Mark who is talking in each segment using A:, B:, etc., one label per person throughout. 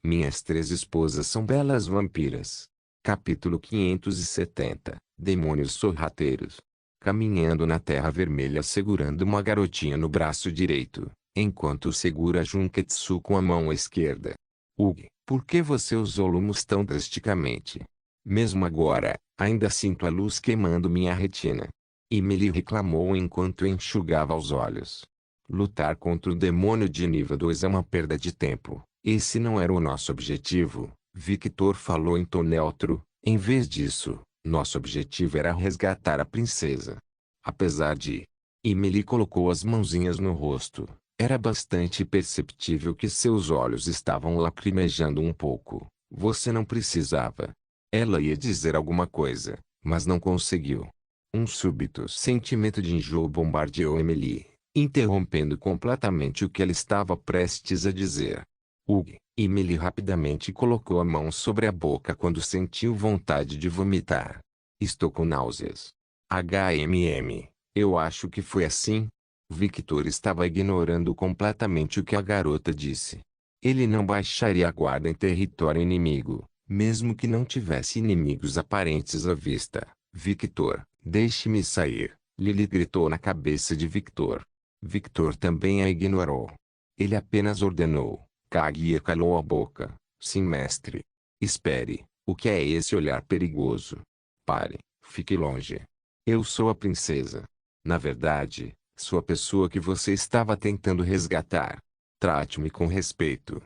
A: Minhas 3 esposas são belas vampiras. Capítulo 570. Demônios sorrateiros. Caminhando na Terra Vermelha segurando uma garotinha no braço direito, enquanto segura Junketsu com a mão esquerda. Ugi, por que você usou lumos tão drasticamente? Mesmo agora, ainda sinto a luz queimando minha retina. Emily reclamou enquanto enxugava os olhos. Lutar contra o demônio de nível 2 é uma perda de tempo. Esse não era o nosso objetivo, Victor falou em tom neutro. Em vez disso, nosso objetivo era resgatar a princesa. Apesar de... Emily colocou as mãozinhas no rosto. Era bastante perceptível que seus olhos estavam lacrimejando um pouco. Você não precisava. Ela ia dizer alguma coisa, mas não conseguiu. Um súbito sentimento de enjoo bombardeou Emily, interrompendo completamente o que ela estava prestes a dizer. Ugi, Emily rapidamente colocou a mão sobre a boca quando sentiu vontade de vomitar. Estou com náuseas. Eu acho que foi assim. Victor estava ignorando completamente o que a garota disse. Ele não baixaria a guarda em território inimigo, mesmo que não tivesse inimigos aparentes à vista. Victor, deixe-me sair, Lily gritou na cabeça de Victor. Victor também a ignorou. Ele apenas ordenou. Kaguya calou a boca. Sim, mestre. Espere, o que é esse olhar perigoso? Pare, fique longe. Eu sou a princesa. Na verdade, sou a pessoa que você estava tentando resgatar. Trate-me com respeito.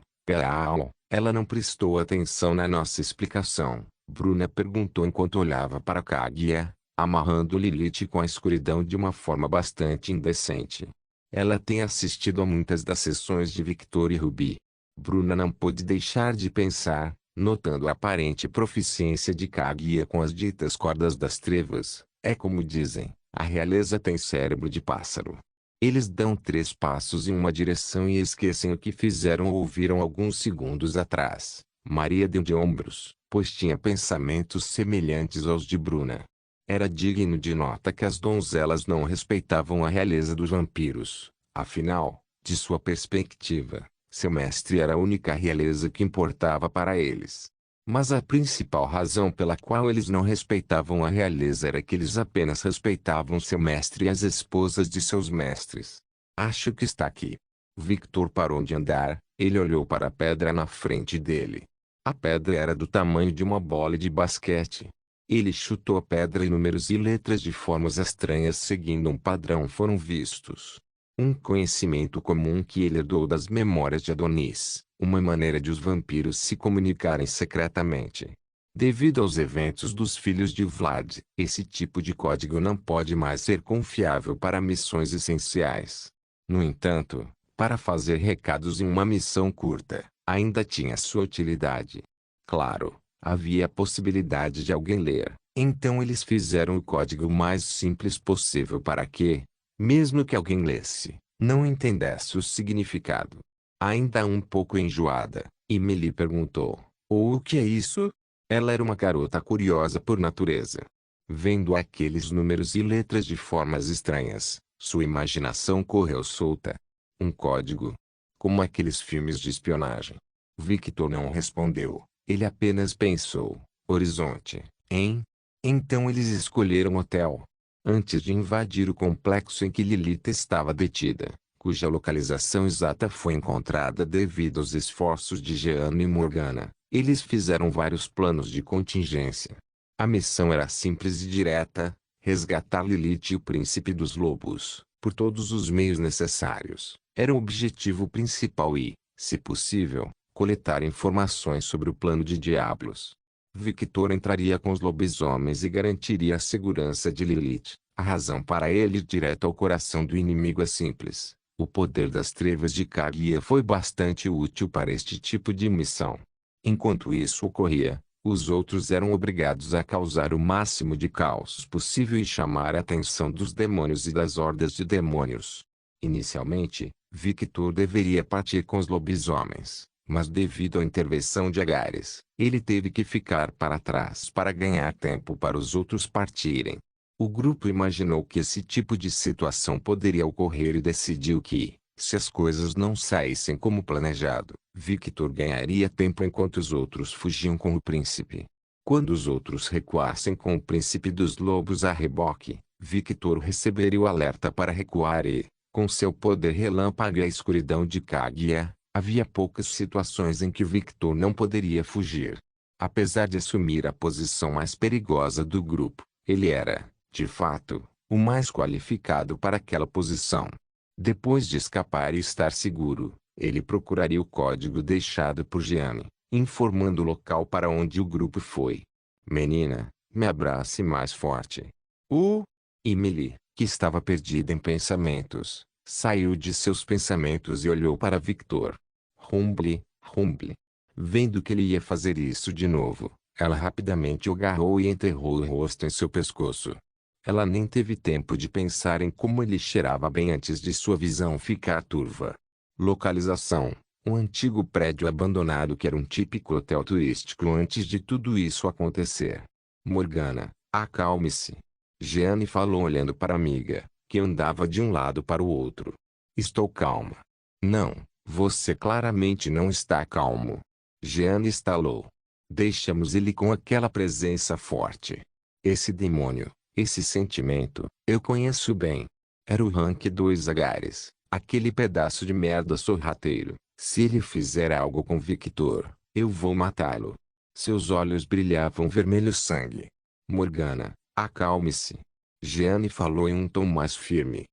A: Ela não prestou atenção na nossa explicação, Bruna perguntou enquanto olhava para Kaguya, amarrando Lilith com a escuridão de uma forma bastante indecente. Ela tem assistido a muitas das sessões de Victor e Ruby. Bruna não pôde deixar de pensar, notando a aparente proficiência de Kaguya com as ditas cordas das trevas. É como dizem, a realeza tem cérebro de pássaro. Eles dão 3 passos em uma direção e esquecem o que fizeram ou ouviram alguns segundos atrás. Maria deu de ombros, pois tinha pensamentos semelhantes aos de Bruna. Era digno de nota que as donzelas não respeitavam a realeza dos vampiros. Afinal, de sua perspectiva, seu mestre era a única realeza que importava para eles. Mas a principal razão pela qual eles não respeitavam a realeza era que eles apenas respeitavam seu mestre e as esposas de seus mestres. Acho que está aqui. Victor parou de andar, ele olhou para a pedra na frente dele. A pedra era do tamanho de uma bola de basquete. Ele chutou a pedra e números e letras de formas estranhas seguindo um padrão foram vistos. Um conhecimento comum que ele herdou das memórias de Adonis, uma maneira de os vampiros se comunicarem secretamente. Devido aos eventos dos filhos de Vlad, esse tipo de código não pode mais ser confiável para missões essenciais. No entanto, para fazer recados em uma missão curta, ainda tinha sua utilidade. Claro, havia a possibilidade de alguém ler, então eles fizeram o código o mais simples possível para que, mesmo que alguém lesse, não entendesse o significado. Ainda um pouco enjoada, Emily perguntou, o que é isso? Ela era uma garota curiosa por natureza. Vendo aqueles números e letras de formas estranhas, sua imaginação correu solta. Um código? Como aqueles filmes de espionagem. Victor não respondeu, ele apenas pensou, horizonte, hein? Então eles escolheram hotel. Antes de invadir o complexo em que Lilith estava detida, cuja localização exata foi encontrada devido aos esforços de Jeanne e Morgana, eles fizeram vários planos de contingência. A missão era simples e direta, resgatar Lilith e o príncipe dos lobos, por todos os meios necessários. Era o objetivo principal e, se possível, coletar informações sobre o plano de Diablos. Victor entraria com os lobisomens e garantiria a segurança de Lilith. A razão para ele ir direto ao coração do inimigo é simples. O poder das trevas de Kaguya foi bastante útil para este tipo de missão. Enquanto isso ocorria, os outros eram obrigados a causar o máximo de caos possível e chamar a atenção dos demônios e das hordas de demônios. Inicialmente, Victor deveria partir com os lobisomens. Mas devido à intervenção de Agares, ele teve que ficar para trás para ganhar tempo para os outros partirem. O grupo imaginou que esse tipo de situação poderia ocorrer e decidiu que, Se as coisas não saíssem como planejado, Victor ganharia tempo enquanto os outros fugiam com o príncipe. Quando os outros recuassem com o príncipe dos lobos a reboque, Victor receberia o alerta para recuar e, com seu poder relâmpago e a escuridão de Kaguya, havia poucas situações em que Victor não poderia fugir. Apesar de assumir a posição mais perigosa do grupo, ele era, de fato, o mais qualificado para aquela posição. Depois de escapar e estar seguro, ele procuraria o código deixado por Jeanne, informando o local para onde o grupo foi. Menina, me abrace mais forte. Emily, que estava perdida em pensamentos, saiu de seus pensamentos e olhou para Victor. Rumble. Vendo que ele ia fazer isso de novo, ela rapidamente o agarrou e enterrou o rosto em seu pescoço. Ela nem teve tempo de pensar em como ele cheirava bem antes de sua visão ficar turva. Localização: um antigo prédio abandonado que era um típico hotel turístico antes de tudo isso acontecer. Morgana, acalme-se. Jeanne falou olhando para a amiga, que andava de um lado para o outro. Estou calma. Não, você claramente não está calmo. Jeanne estalou. Deixamos ele com aquela presença forte. Esse demônio, esse sentimento, eu conheço bem. Era o rank 2 Agares, aquele pedaço de merda sorrateiro. Se ele fizer algo com Victor, eu vou matá-lo. Seus olhos brilhavam vermelho sangue. Morgana, acalme-se. Jeanne falou em um tom mais firme.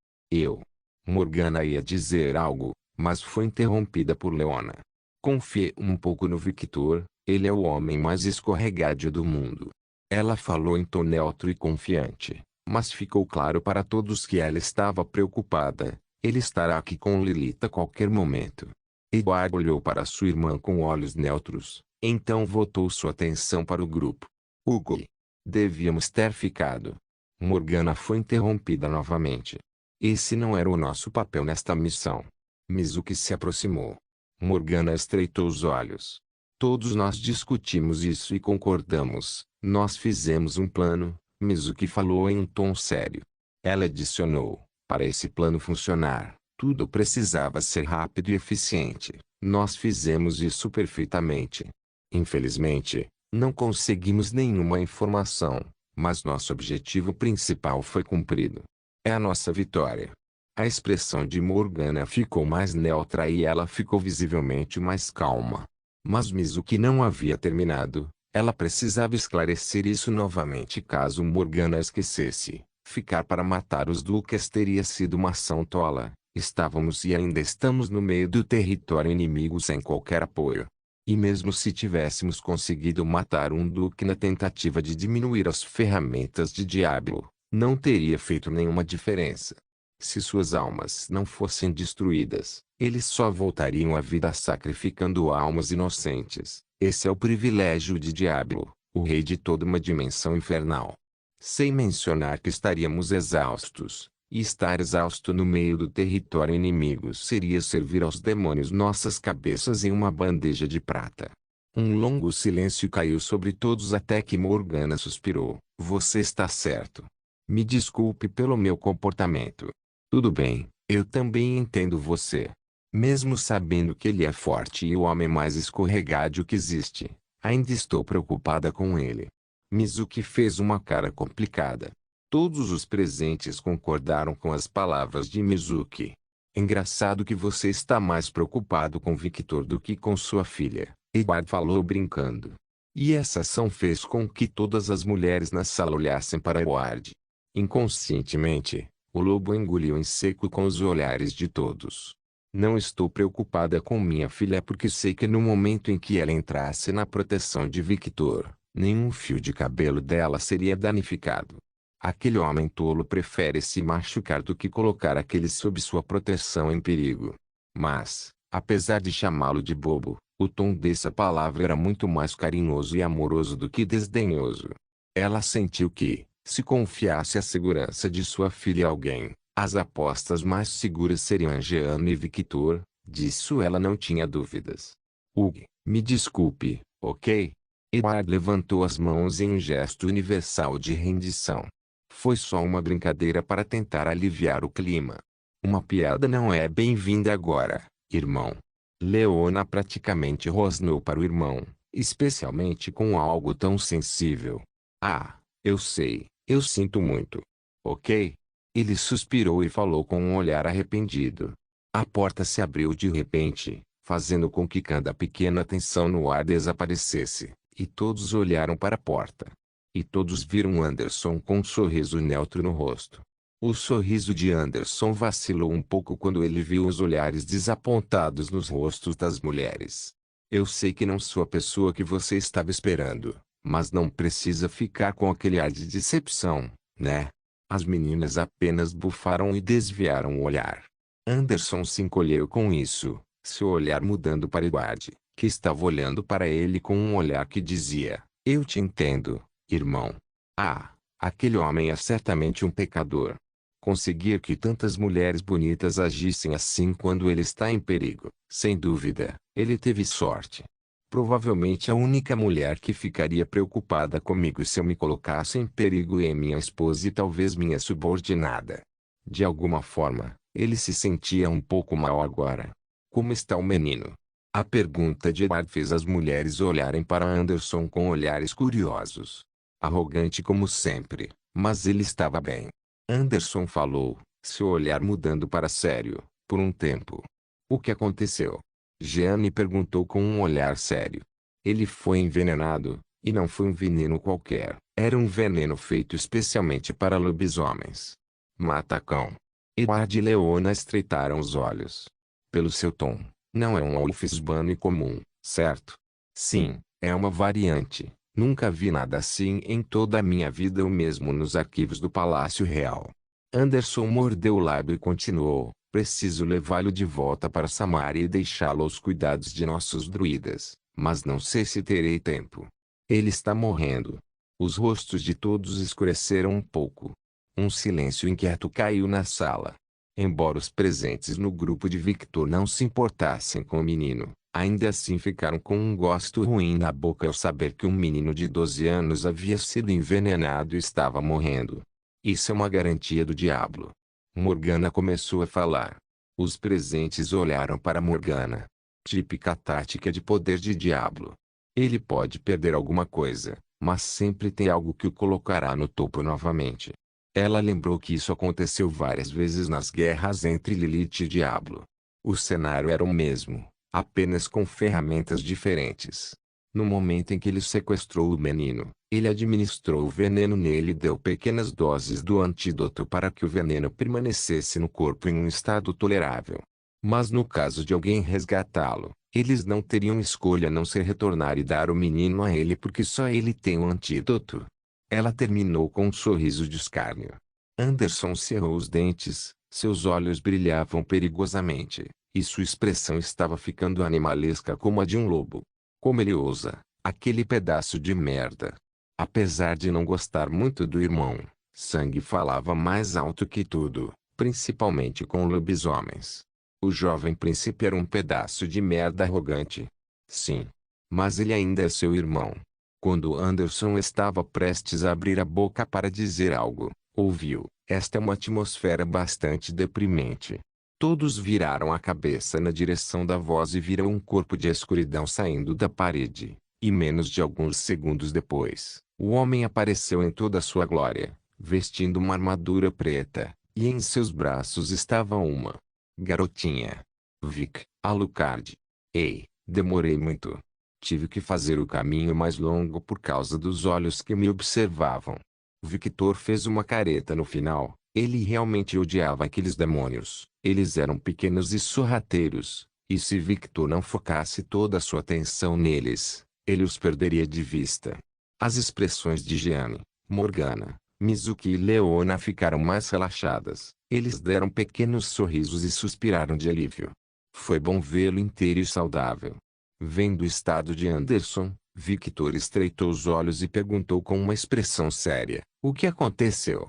A: Morgana ia dizer algo, mas foi interrompida por Leona. Confie um pouco no Victor, ele é o homem mais escorregadio do mundo. Ela falou em tom neutro e confiante, mas ficou claro para todos que ela estava preocupada. Ele estará aqui com Lilith a qualquer momento. Edward olhou para sua irmã com olhos neutros, então voltou sua atenção para o grupo. Hugo. Devíamos ter ficado. Morgana foi interrompida novamente. Esse não era o nosso papel nesta missão. Mizuki se aproximou. Morgana estreitou os olhos. Todos nós discutimos isso e concordamos. Nós fizemos um plano, Mizuki falou em um tom sério. Ela adicionou, para esse plano funcionar, tudo precisava ser rápido e eficiente. Nós fizemos isso perfeitamente. Infelizmente, não conseguimos nenhuma informação, mas nosso objetivo principal foi cumprido. É a nossa vitória. A expressão de Morgana ficou mais neutra e ela ficou visivelmente mais calma. Mas Mizuki não havia terminado. Ela precisava esclarecer isso novamente caso Morgana esquecesse. Ficar para matar os duques teria sido uma ação tola. Estávamos e ainda estamos no meio do território inimigo sem qualquer apoio. E mesmo se tivéssemos conseguido matar um duque na tentativa de diminuir as ferramentas de Diablo, não teria feito nenhuma diferença. Se suas almas não fossem destruídas, eles só voltariam à vida sacrificando almas inocentes. Esse é o privilégio de Diablo, o rei de toda uma dimensão infernal. Sem mencionar que estaríamos exaustos, e estar exausto no meio do território inimigo seria servir aos demônios nossas cabeças em uma bandeja de prata. Um longo silêncio caiu sobre todos até que Morgana suspirou. Você está certo. Me desculpe pelo meu comportamento. Tudo bem, eu também entendo você. Mesmo sabendo que ele é forte e o homem mais escorregadio que existe, ainda estou preocupada com ele. Mizuki fez uma cara complicada. Todos os presentes concordaram com as palavras de Mizuki. Engraçado que você está mais preocupado com Victor do que com sua filha, Edward falou brincando. E essa ação fez com que todas as mulheres na sala olhassem para Edward. Inconscientemente, o lobo engoliu em seco com os olhares de todos. Não estou preocupada com minha filha porque sei que no momento em que ela entrasse na proteção de Victor, nenhum fio de cabelo dela seria danificado. Aquele homem tolo prefere se machucar do que colocar aquele sob sua proteção em perigo. Mas, apesar de chamá-lo de bobo, o tom dessa palavra era muito mais carinhoso e amoroso do que desdenhoso. Ela sentiu que, se confiasse a segurança de sua filha a alguém, as apostas mais seguras seriam Jeanne e Victor, disso ela não tinha dúvidas. Hugo, me desculpe, ok? Edward levantou as mãos em um gesto universal de rendição. Foi só uma brincadeira para tentar aliviar o clima. Uma piada não é bem-vinda agora, irmão. Leona praticamente rosnou para o irmão, especialmente com algo tão sensível. Ah, eu sei, eu sinto muito. Ok? Ele suspirou e falou com um olhar arrependido. A porta se abriu de repente, fazendo com que cada pequena tensão no ar desaparecesse, e todos olharam para a porta. E todos viram Anderson com um sorriso neutro no rosto. O sorriso de Anderson vacilou um pouco quando ele viu os olhares desapontados nos rostos das mulheres. Eu sei que não sou a pessoa que você estava esperando, mas não precisa ficar com aquele ar de decepção, né? As meninas apenas bufaram e desviaram o olhar. Anderson se encolheu com isso, seu olhar mudando para Edward, que estava olhando para ele com um olhar que dizia: eu te entendo, irmão. Ah, aquele homem é certamente um pecador. Conseguir que tantas mulheres bonitas agissem assim quando ele está em perigo, sem dúvida, ele teve sorte. Provavelmente a única mulher que ficaria preocupada comigo se eu me colocasse em perigo é minha esposa e talvez minha subordinada. De alguma forma, ele se sentia um pouco mal agora. Como está o menino? A pergunta de Edward fez as mulheres olharem para Anderson com olhares curiosos. Arrogante como sempre, mas ele estava bem. Anderson falou, seu olhar mudando para sério, por um tempo. O que aconteceu? Jeanne perguntou com um olhar sério. Ele foi envenenado, e não foi um veneno qualquer. Era um veneno feito especialmente para lobisomens. Matacão. Edward e Leona estreitaram os olhos. Pelo seu tom, não é um Wolfsbane comum, certo? Sim, é uma variante. Nunca vi nada assim em toda a minha vida ou mesmo nos arquivos do Palácio Real. Anderson mordeu o lábio e continuou. Preciso levá-lo de volta para Samaria e deixá-lo aos cuidados de nossos druidas, mas não sei se terei tempo. Ele está morrendo. Os rostos de todos escureceram um pouco. Um silêncio inquieto caiu na sala. Embora os presentes no grupo de Victor não se importassem com o menino, ainda assim ficaram com um gosto ruim na boca ao saber que um menino de 12 anos havia sido envenenado e estava morrendo. Isso é uma garantia do diabo. Morgana começou a falar. Os presentes olharam para Morgana. Típica tática de poder de diabo. Ele pode perder alguma coisa, mas sempre tem algo que o colocará no topo novamente. Ela lembrou que isso aconteceu várias vezes nas guerras entre Lilith e Diablo. O cenário era o mesmo, apenas com ferramentas diferentes. No momento em que ele sequestrou o menino, ele administrou o veneno nele e deu pequenas doses do antídoto para que o veneno permanecesse no corpo em um estado tolerável. Mas no caso de alguém resgatá-lo, eles não teriam escolha a não ser retornar e dar o menino a ele porque só ele tem o antídoto. Ela terminou com um sorriso de escárnio. Anderson cerrou os dentes, seus olhos brilhavam perigosamente, e sua expressão estava ficando animalesca como a de um lobo. Como ele ousa, aquele pedaço de merda. Apesar de não gostar muito do irmão, sangue falava mais alto que tudo, principalmente com lobisomens. O jovem príncipe era um pedaço de merda arrogante. Sim. Mas ele ainda é seu irmão. Quando Anderson estava prestes a abrir a boca para dizer algo, ouviu: esta é uma atmosfera bastante deprimente. Todos viraram a cabeça na direção da voz e viram um corpo de escuridão saindo da parede. E menos de alguns segundos depois, o homem apareceu em toda a sua glória, vestindo uma armadura preta, e em seus braços estava uma garotinha. Vic, Alucard. Ei, demorei muito. Tive que fazer o caminho mais longo por causa dos olhos que me observavam. Victor fez uma careta no final. Ele realmente odiava aqueles demônios. Eles eram pequenos e sorrateiros, e se Victor não focasse toda a sua atenção neles, ele os perderia de vista. As expressões de Jeanne, Morgana, Mizuki e Leona ficaram mais relaxadas. Eles deram pequenos sorrisos e suspiraram de alívio. Foi bom vê-lo inteiro e saudável. Vendo o estado de Anderson, Victor estreitou os olhos e perguntou com uma expressão séria: o que aconteceu?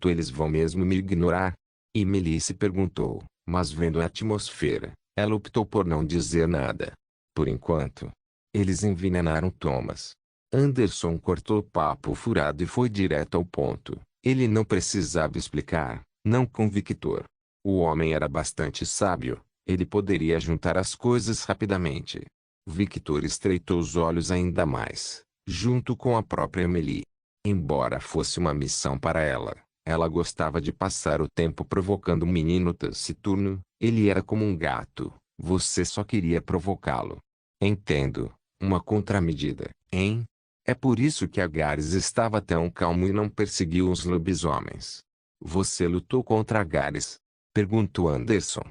A: Eles vão mesmo me ignorar? E Melissa perguntou, mas vendo a atmosfera, ela optou por não dizer nada. Por enquanto, eles envenenaram Thomas. Anderson cortou o papo furado e foi direto ao ponto. Ele não precisava explicar, não com Victor. O homem era bastante sábio, ele poderia juntar as coisas rapidamente. Victor estreitou os olhos ainda mais, junto com a própria Emily. Embora fosse uma missão para ela, ela gostava de passar o tempo provocando o menino taciturno. Ele era como um gato, você só queria provocá-lo. Entendo, uma contramedida, hein? É por isso que Agares estava tão calmo e não perseguiu os lobisomens. Você lutou contra Agares? Perguntou Anderson.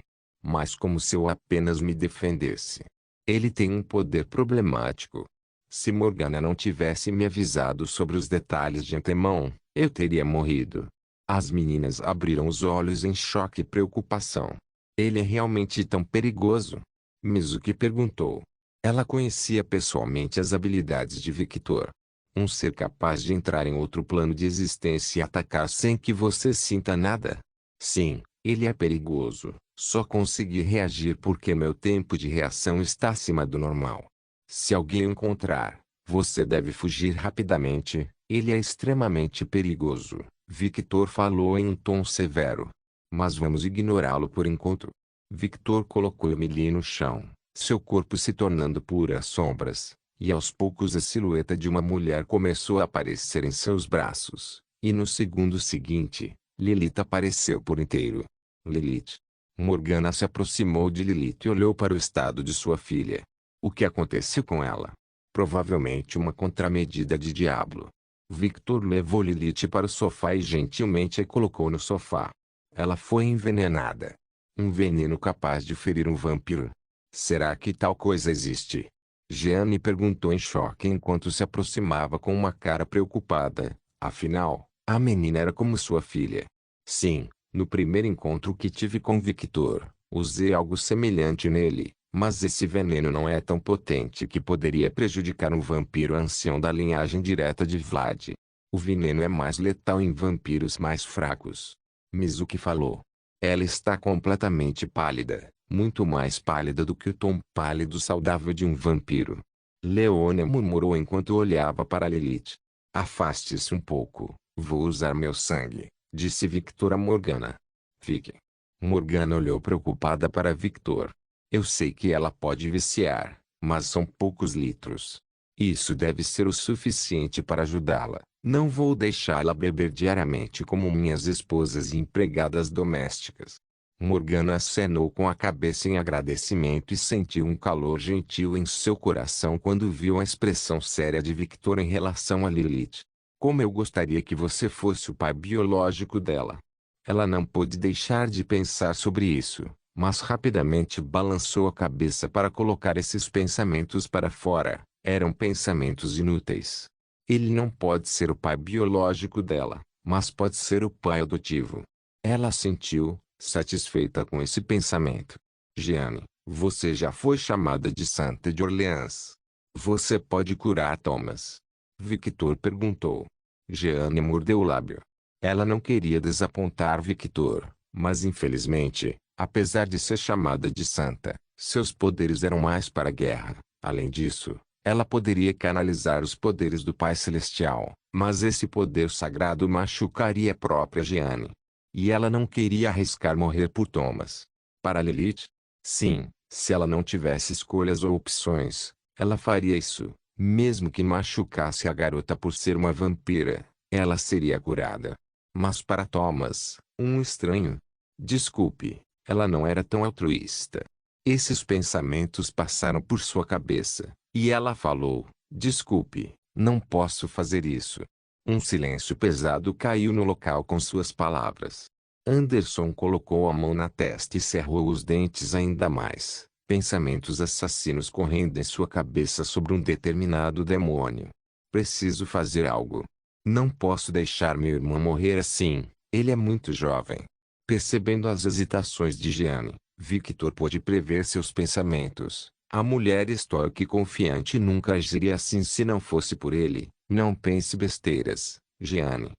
A: Mas como se eu apenas me defendesse. Ele tem um poder problemático. Se Morgana não tivesse me avisado sobre os detalhes de antemão, eu teria morrido. As meninas abriram os olhos em choque e preocupação. Ele é realmente tão perigoso? Mizuki perguntou. Ela conhecia pessoalmente as habilidades de Victor. Um ser capaz de entrar em outro plano de existência e atacar sem que você sinta nada? Sim, ele é perigoso. Só consegui reagir porque meu tempo de reação está acima do normal. Se alguém o encontrar, você deve fugir rapidamente. Ele é extremamente perigoso. Victor falou em um tom severo. Mas vamos ignorá-lo por enquanto. Victor colocou Emily no chão, seu corpo se tornando puras sombras, e aos poucos a silhueta de uma mulher começou a aparecer em seus braços, e no segundo seguinte, Lilith apareceu por inteiro. Lilith. Morgana se aproximou de Lilith e olhou para o estado de sua filha. O que aconteceu com ela? Provavelmente uma contramedida de Diablo. Victor levou Lilith para o sofá e gentilmente a colocou no sofá. Ela foi envenenada. Um veneno capaz de ferir um vampiro. Será que tal coisa existe? Jeanne perguntou em choque enquanto se aproximava com uma cara preocupada. Afinal, a menina era como sua filha. Sim, no primeiro encontro que tive com Victor, usei algo semelhante nele, mas esse veneno não é tão potente que poderia prejudicar um vampiro ancião da linhagem direta de Vlad. O veneno é mais letal em vampiros mais fracos. Mizuki falou. Ela está completamente pálida, muito mais pálida do que o tom pálido saudável de um vampiro. Leonia murmurou enquanto olhava para Lilith. Afaste-se um pouco, vou usar meu sangue, disse Victor a Morgana. Fique. Morgana olhou preocupada para Victor. Eu sei que ela pode viciar, mas são poucos litros. Isso deve ser o suficiente para ajudá-la. Não vou deixá-la beber diariamente como minhas esposas e empregadas domésticas. Morgana acenou com a cabeça em agradecimento e sentiu um calor gentil em seu coração quando viu a expressão séria de Victor em relação a Lilith. Como eu gostaria que você fosse o pai biológico dela. Ela não pôde deixar de pensar sobre isso, mas rapidamente balançou a cabeça para colocar esses pensamentos para fora. Eram pensamentos inúteis. Ele não pode ser o pai biológico dela, mas pode ser o pai adotivo. Ela sentiu, satisfeita com esse pensamento. Jeanne, você já foi chamada de Santa de Orleans. Você pode curar Thomas? Victor perguntou. Jeanne mordeu o lábio. Ela não queria desapontar Victor, mas infelizmente, apesar de ser chamada de Santa, seus poderes eram mais para a guerra. Além disso, ela poderia canalizar os poderes do Pai Celestial, mas esse poder sagrado machucaria a própria Jeanne. E ela não queria arriscar morrer por Thomas. Para Lilith? Sim, se ela não tivesse escolhas ou opções, ela faria isso. Mesmo que machucasse a garota por ser uma vampira, ela seria curada. Mas para Thomas, um estranho. Desculpe, ela não era tão altruísta. Esses pensamentos passaram por sua cabeça. E ela falou, desculpe, não posso fazer isso. Um silêncio pesado caiu no local com suas palavras. Anderson colocou a mão na testa e cerrou os dentes ainda mais. Pensamentos assassinos correndo em sua cabeça sobre um determinado demônio. Preciso fazer algo. Não posso deixar meu irmão morrer assim, ele é muito jovem. Percebendo as hesitações de Jeanne, Victor pôde prever seus pensamentos. A mulher estoica e confiante nunca agiria assim se não fosse por ele. Não pense besteiras, Jeanne.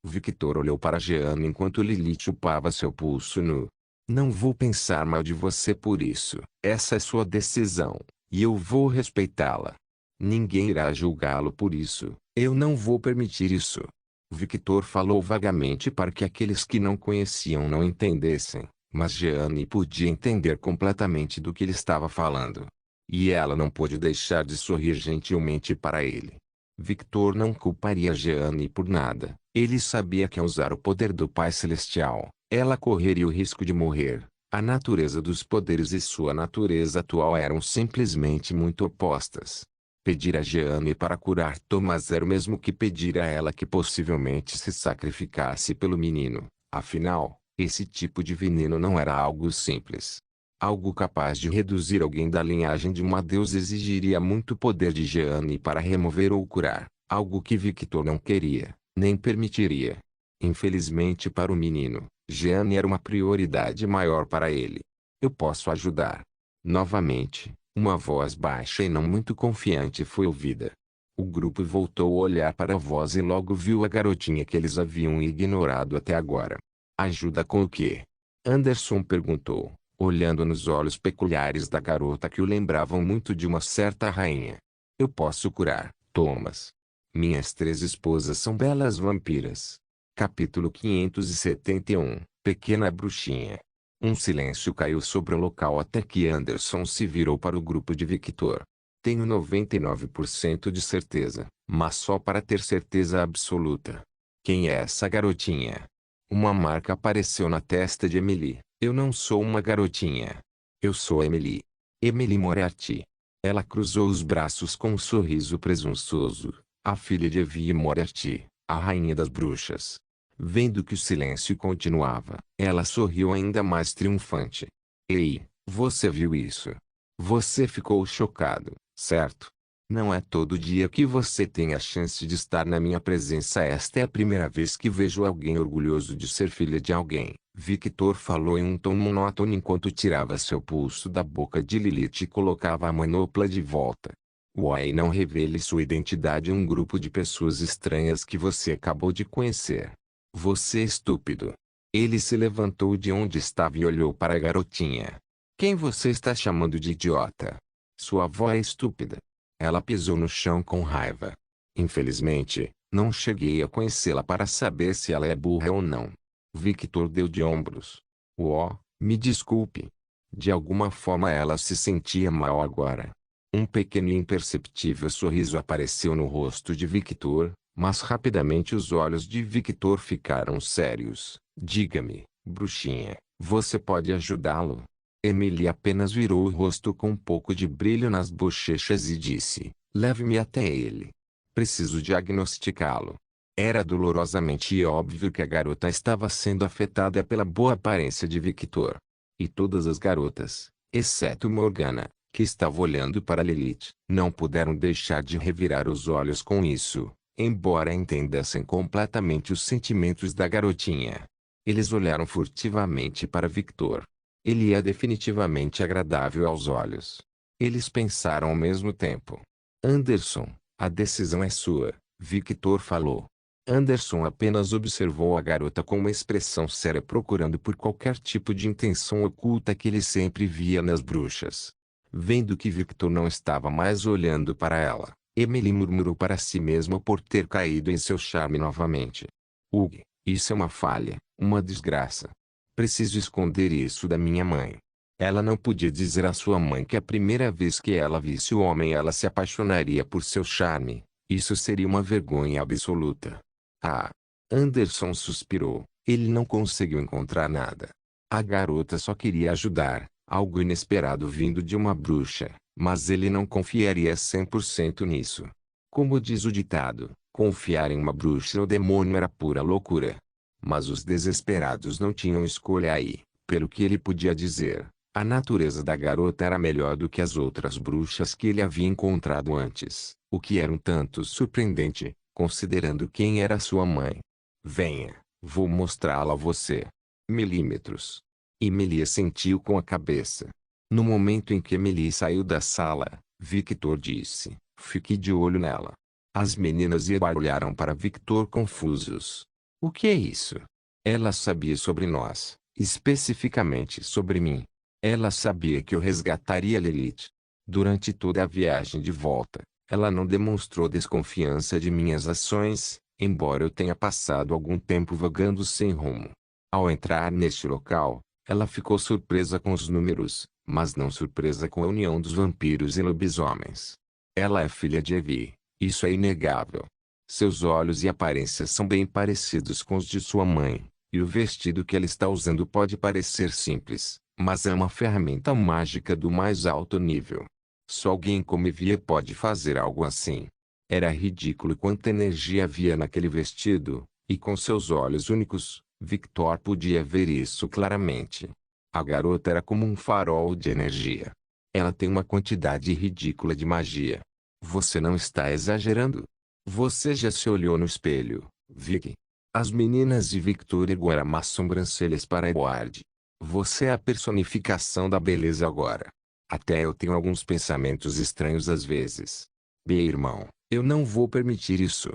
A: Victor olhou para Jeanne enquanto Lilith chupava seu pulso nu. Não vou pensar mal de você por isso. Essa é sua decisão, e eu vou respeitá-la. Ninguém irá julgá-lo por isso. Eu não vou permitir isso. Victor falou vagamente para que aqueles que não conheciam não entendessem, mas Jeanne podia entender completamente do que ele estava falando. E ela não pôde deixar de sorrir gentilmente para ele. Victor não culparia Jeanne por nada. Ele sabia que ao usar o poder do Pai Celestial, ela correria o risco de morrer. A natureza dos poderes e sua natureza atual eram simplesmente muito opostas. Pedir a Jeanne para curar Thomas era o mesmo que pedir a ela que possivelmente se sacrificasse pelo menino. Afinal, esse tipo de veneno não era algo simples. Algo capaz de reduzir alguém da linhagem de uma deusa exigiria muito poder de Jeanne para remover ou curar, algo que Victor não queria, nem permitiria. Infelizmente para o menino, Jeanne era uma prioridade maior para ele. Eu posso ajudar. Novamente, uma voz baixa e não muito confiante foi ouvida. O grupo voltou a olhar para a voz e logo viu a garotinha que eles haviam ignorado até agora. Ajuda com o quê? Anderson perguntou, olhando nos olhos peculiares da garota que o lembravam muito de uma certa rainha. Eu posso curar, Thomas. Minhas 3 esposas são belas vampiras. Capítulo 571, Pequena Bruxinha. Um silêncio caiu sobre o local até que Anderson se virou para o grupo de Victor. Tenho 99% de certeza, mas só para ter certeza absoluta. Quem é essa garotinha? Uma marca apareceu na testa de Emily. Eu não sou uma garotinha. Eu sou Emily. Emily Moriarty. Ela cruzou os braços com um sorriso presunçoso. A filha de Evie Moriarty, a rainha das bruxas. Vendo que o silêncio continuava, ela sorriu ainda mais triunfante. Ei, você viu isso? Você ficou chocado, certo? Não é todo dia que você tem a chance de estar na minha presença. Esta é a primeira vez que vejo alguém orgulhoso de ser filha de alguém. Victor falou em um tom monótono enquanto tirava seu pulso da boca de Lilith e colocava a manopla de volta. Uai, não revele sua identidade a um grupo de pessoas estranhas que você acabou de conhecer. Você é estúpido. Ele se levantou de onde estava e olhou para a garotinha. Quem você está chamando de idiota? Sua avó é estúpida. Ela pisou no chão com raiva. Infelizmente, não cheguei a conhecê-la para saber se ela é burra ou não. Victor deu de ombros. Me desculpe. De alguma forma ela se sentia mal agora. Um pequeno e imperceptível sorriso apareceu no rosto de Victor, mas rapidamente os olhos de Victor ficaram sérios. Diga-me, bruxinha, você pode ajudá-lo? Emily apenas virou o rosto com um pouco de brilho nas bochechas e disse, leve-me até ele. Preciso diagnosticá-lo. Era dolorosamente óbvio que a garota estava sendo afetada pela boa aparência de Victor. E todas as garotas, exceto Morgana, que estava olhando para Lilith, não puderam deixar de revirar os olhos com isso, embora entendessem completamente os sentimentos da garotinha. Eles olharam furtivamente para Victor. Ele é definitivamente agradável aos olhos. Eles pensaram ao mesmo tempo. Anderson, a decisão é sua, Victor falou. Anderson apenas observou a garota com uma expressão séria procurando por qualquer tipo de intenção oculta que ele sempre via nas bruxas. Vendo que Victor não estava mais olhando para ela, Emily murmurou para si mesma por ter caído em seu charme novamente. Isso é uma falha, uma desgraça. Preciso esconder isso da minha mãe. Ela não podia dizer à sua mãe que a primeira vez que ela visse o homem ela se apaixonaria por seu charme. Isso seria uma vergonha absoluta. Ah! Anderson suspirou. Ele não conseguiu encontrar nada. A garota só queria ajudar, algo inesperado vindo de uma bruxa, mas ele não confiaria 100% nisso. Como diz o ditado, confiar em uma bruxa ou demônio era pura loucura. Mas os desesperados não tinham escolha aí, pelo que ele podia dizer. A natureza da garota era melhor do que as outras bruxas que ele havia encontrado antes, o que era um tanto surpreendente, considerando quem era sua mãe. Venha, vou mostrá-la a você. Milímetros. Emily assentiu com a cabeça. No momento em que Emily saiu da sala, Victor disse, fique de olho nela. As meninas olharam para Victor confusos. O que é isso? Ela sabia sobre nós, especificamente sobre mim. Ela sabia que eu resgataria Lilith. Durante toda a viagem de volta, ela não demonstrou desconfiança de minhas ações, embora eu tenha passado algum tempo vagando sem rumo. Ao entrar neste local, ela ficou surpresa com os números, mas não surpresa com a união dos vampiros e lobisomens. Ela é filha de Evie, isso é inegável. Seus olhos e aparência são bem parecidos com os de sua mãe, e o vestido que ela está usando pode parecer simples, mas é uma ferramenta mágica do mais alto nível. Só alguém como Evie pode fazer algo assim. Era ridículo quanta energia havia naquele vestido, e com seus olhos únicos, Victor podia ver isso claramente. A garota era como um farol de energia. Ela tem uma quantidade ridícula de magia. Você não está exagerando? Você já se olhou no espelho, Vicky? As meninas de Victor ergueram as sobrancelhas para Edward. Você é a personificação da beleza agora. Até eu tenho alguns pensamentos estranhos às vezes. Bem, irmão, eu não vou permitir isso.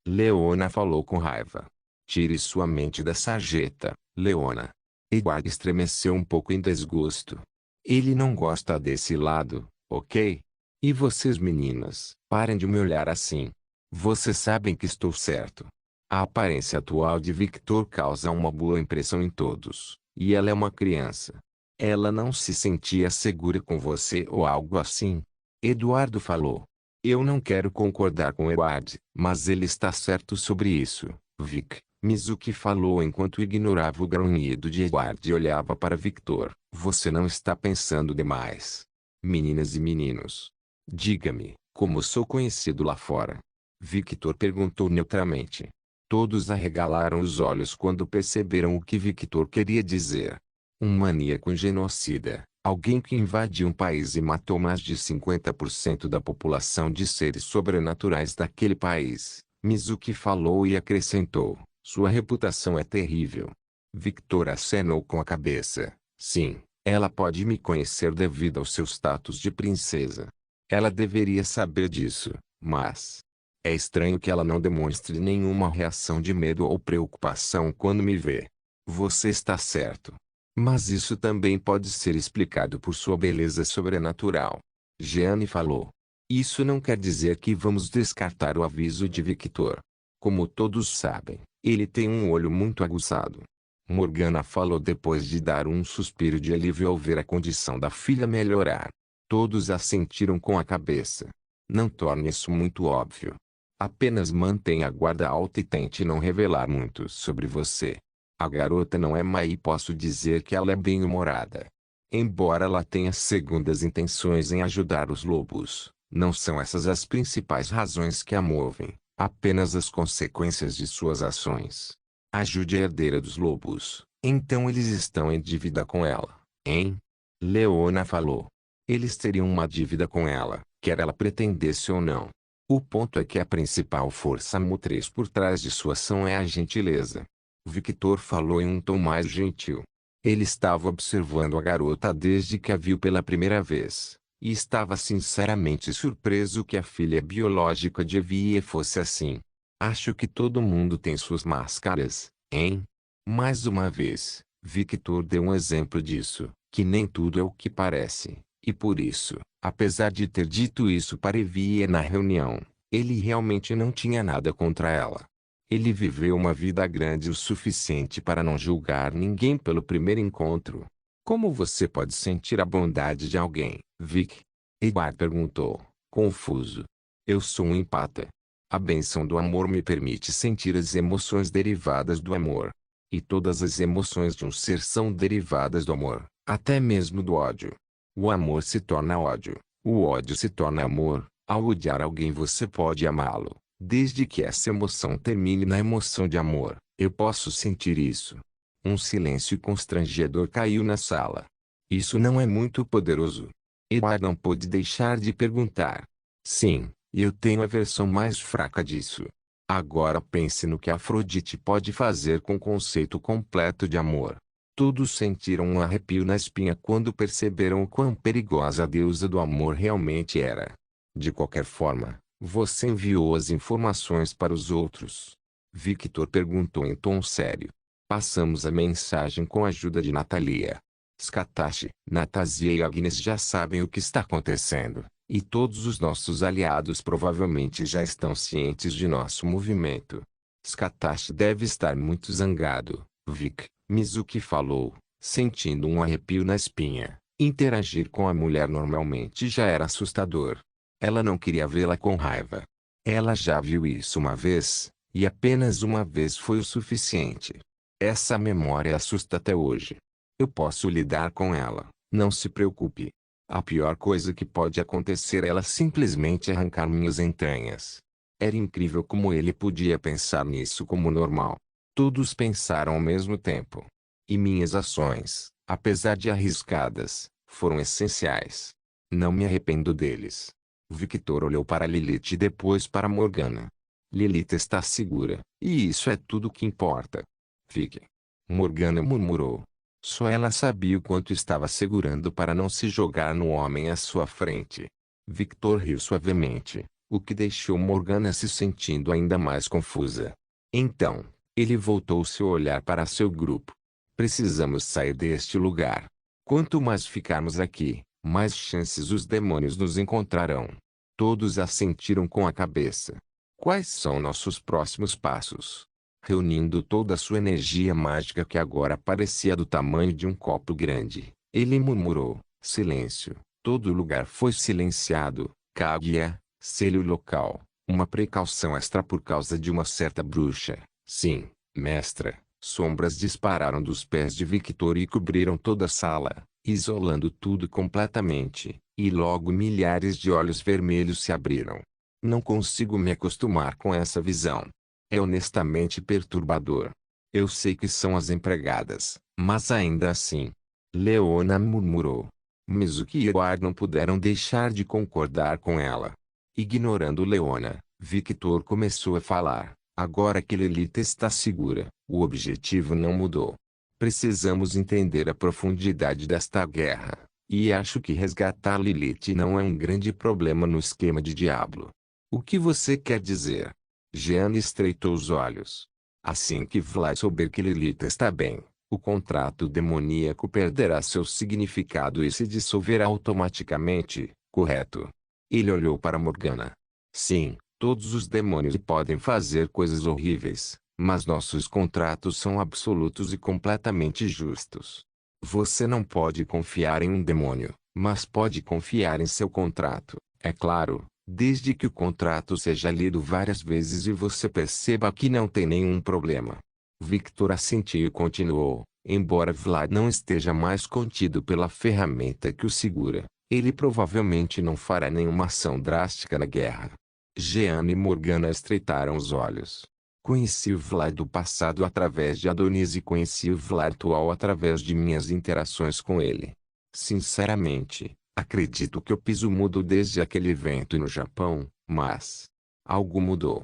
A: Leona falou com raiva. Tire sua mente da sarjeta, Leona. Edward estremeceu um pouco em desgosto. Ele não gosta desse lado, ok? E vocês meninas, parem de me olhar assim. Vocês sabem que estou certo. A aparência atual de Victor causa uma boa impressão em todos, e ela é uma criança. Ela não se sentia segura com você ou algo assim? Eduardo falou. Eu não quero concordar com Edward, mas ele está certo sobre isso, Vic. Mizuki falou enquanto ignorava o grunhido de Edward e olhava para Victor. Você não está pensando demais. Meninas e meninos. Diga-me, como sou conhecido lá fora? Victor perguntou neutramente. Todos arregalaram os olhos quando perceberam o que Victor queria dizer. Um maníaco genocida, alguém que invadiu um país e matou mais de 50% da população de seres sobrenaturais daquele país. Mizuki falou e acrescentou. Sua reputação é terrível. Victor acenou com a cabeça. Sim, ela pode me conhecer devido ao seu status de princesa. Ela deveria saber disso, mas... é estranho que ela não demonstre nenhuma reação de medo ou preocupação quando me vê. Você está certo. Mas isso também pode ser explicado por sua beleza sobrenatural. Jeanne falou. Isso não quer dizer que vamos descartar o aviso de Victor. Como todos sabem, ele tem um olho muito aguçado. Morgana falou depois de dar um suspiro de alívio ao ver a condição da filha melhorar. Todos assentiram com a cabeça. Não torne isso muito óbvio. Apenas mantenha a guarda alta e tente não revelar muito sobre você. A garota não é má e posso dizer que ela é bem-humorada. Embora ela tenha segundas intenções em ajudar os lobos, não são essas as principais razões que a movem, apenas as consequências de suas ações. Ajude a herdeira dos lobos, então eles estão em dívida com ela, hein? Leona falou. Eles teriam uma dívida com ela, quer ela pretendesse ou não. O ponto é que a principal força motriz por trás de sua ação é a gentileza. Victor falou em um tom mais gentil. Ele estava observando a garota desde que a viu pela primeira vez, e estava sinceramente surpreso que a filha biológica de Evie fosse assim. Acho que todo mundo tem suas máscaras, hein? Mais uma vez, Victor deu um exemplo disso, que nem tudo é o que parece, e por isso, apesar de ter dito isso para Evie na reunião, ele realmente não tinha nada contra ela. Ele viveu uma vida grande o suficiente para não julgar ninguém pelo primeiro encontro. Como você pode sentir a bondade de alguém, Vic? Edward perguntou, confuso. Eu sou um empata. A bênção do amor me permite sentir as emoções derivadas do amor. E todas as emoções de um ser são derivadas do amor, até mesmo do ódio. O amor se torna ódio, o ódio se torna amor. Ao odiar alguém você pode amá-lo. Desde que essa emoção termine na emoção de amor, eu posso sentir isso. Um silêncio constrangedor caiu na sala. Isso não é muito poderoso? Edward não pôde deixar de perguntar. Sim, eu tenho a versão mais fraca disso. Agora pense no que Afrodite pode fazer com o conceito completo de amor. Todos sentiram um arrepio na espinha quando perceberam o quão perigosa a deusa do amor realmente era. De qualquer forma, você enviou as informações para os outros? Victor perguntou em tom sério. Passamos a mensagem com a ajuda de Natalia. Skatashi, Natasia e Agnes já sabem o que está acontecendo, e todos os nossos aliados provavelmente já estão cientes de nosso movimento. Scatashi deve estar muito zangado, Vic, Mizuki falou, sentindo um arrepio na espinha. Interagir com a mulher normalmente já era assustador. Ela não queria vê-la com raiva. Ela já viu isso uma vez, e apenas uma vez foi o suficiente. Essa memória assusta até hoje. Eu posso lidar com ela, não se preocupe. A pior coisa que pode acontecer é ela simplesmente arrancar minhas entranhas. Era incrível como ele podia pensar nisso como normal. Todos pensaram ao mesmo tempo. E minhas ações, apesar de arriscadas, foram essenciais. Não me arrependo deles. Victor olhou para Lilith e depois para Morgana. Lilith está segura, e isso é tudo que importa. Fique. Morgana murmurou. Só ela sabia o quanto estava segurando para não se jogar no homem à sua frente. Victor riu suavemente, o que deixou Morgana se sentindo ainda mais confusa. Então, ele voltou seu olhar para seu grupo. Precisamos sair deste lugar. Quanto mais ficarmos aqui, mais chances os demônios nos encontrarão. Todos assentiram com a cabeça. Quais são nossos próximos passos? Reunindo toda a sua energia mágica que agora parecia do tamanho de um copo grande, ele murmurou, silêncio. Todo o lugar foi silenciado. Kaguya, selho local. Uma precaução extra por causa de uma certa bruxa. Sim, mestra. Sombras dispararam dos pés de Victor e cobriram toda a sala, isolando tudo completamente, e logo milhares de olhos vermelhos se abriram. Não consigo me acostumar com essa visão. É honestamente perturbador. Eu sei que são as empregadas, mas ainda assim. Leona murmurou. Mizuki e Edward não puderam deixar de concordar com ela. Ignorando Leona, Victor começou a falar. Agora que Lilith está segura, o objetivo não mudou. Precisamos entender a profundidade desta guerra, e acho que resgatar Lilith não é um grande problema no esquema de Diablo. O que você quer dizer? Jeanne estreitou os olhos. Assim que Vlad souber que Lilith está bem, o contrato demoníaco perderá seu significado e se dissolverá automaticamente, correto? Ele olhou para Morgana. Sim. Todos os demônios podem fazer coisas horríveis, mas nossos contratos são absolutos e completamente justos. Você não pode confiar em um demônio, mas pode confiar em seu contrato, é claro, desde que o contrato seja lido várias vezes e você perceba que não tem nenhum problema. Victor assentiu e continuou, embora Vlad não esteja mais contido pela ferramenta que o segura, ele provavelmente não fará nenhuma ação drástica na guerra. Jeanne e Morgana estreitaram os olhos. Conheci o Vlad do passado através de Adonis e conheci o Vlad atual através de minhas interações com ele. Sinceramente, acredito que o piso mudou desde aquele evento no Japão, mas algo mudou.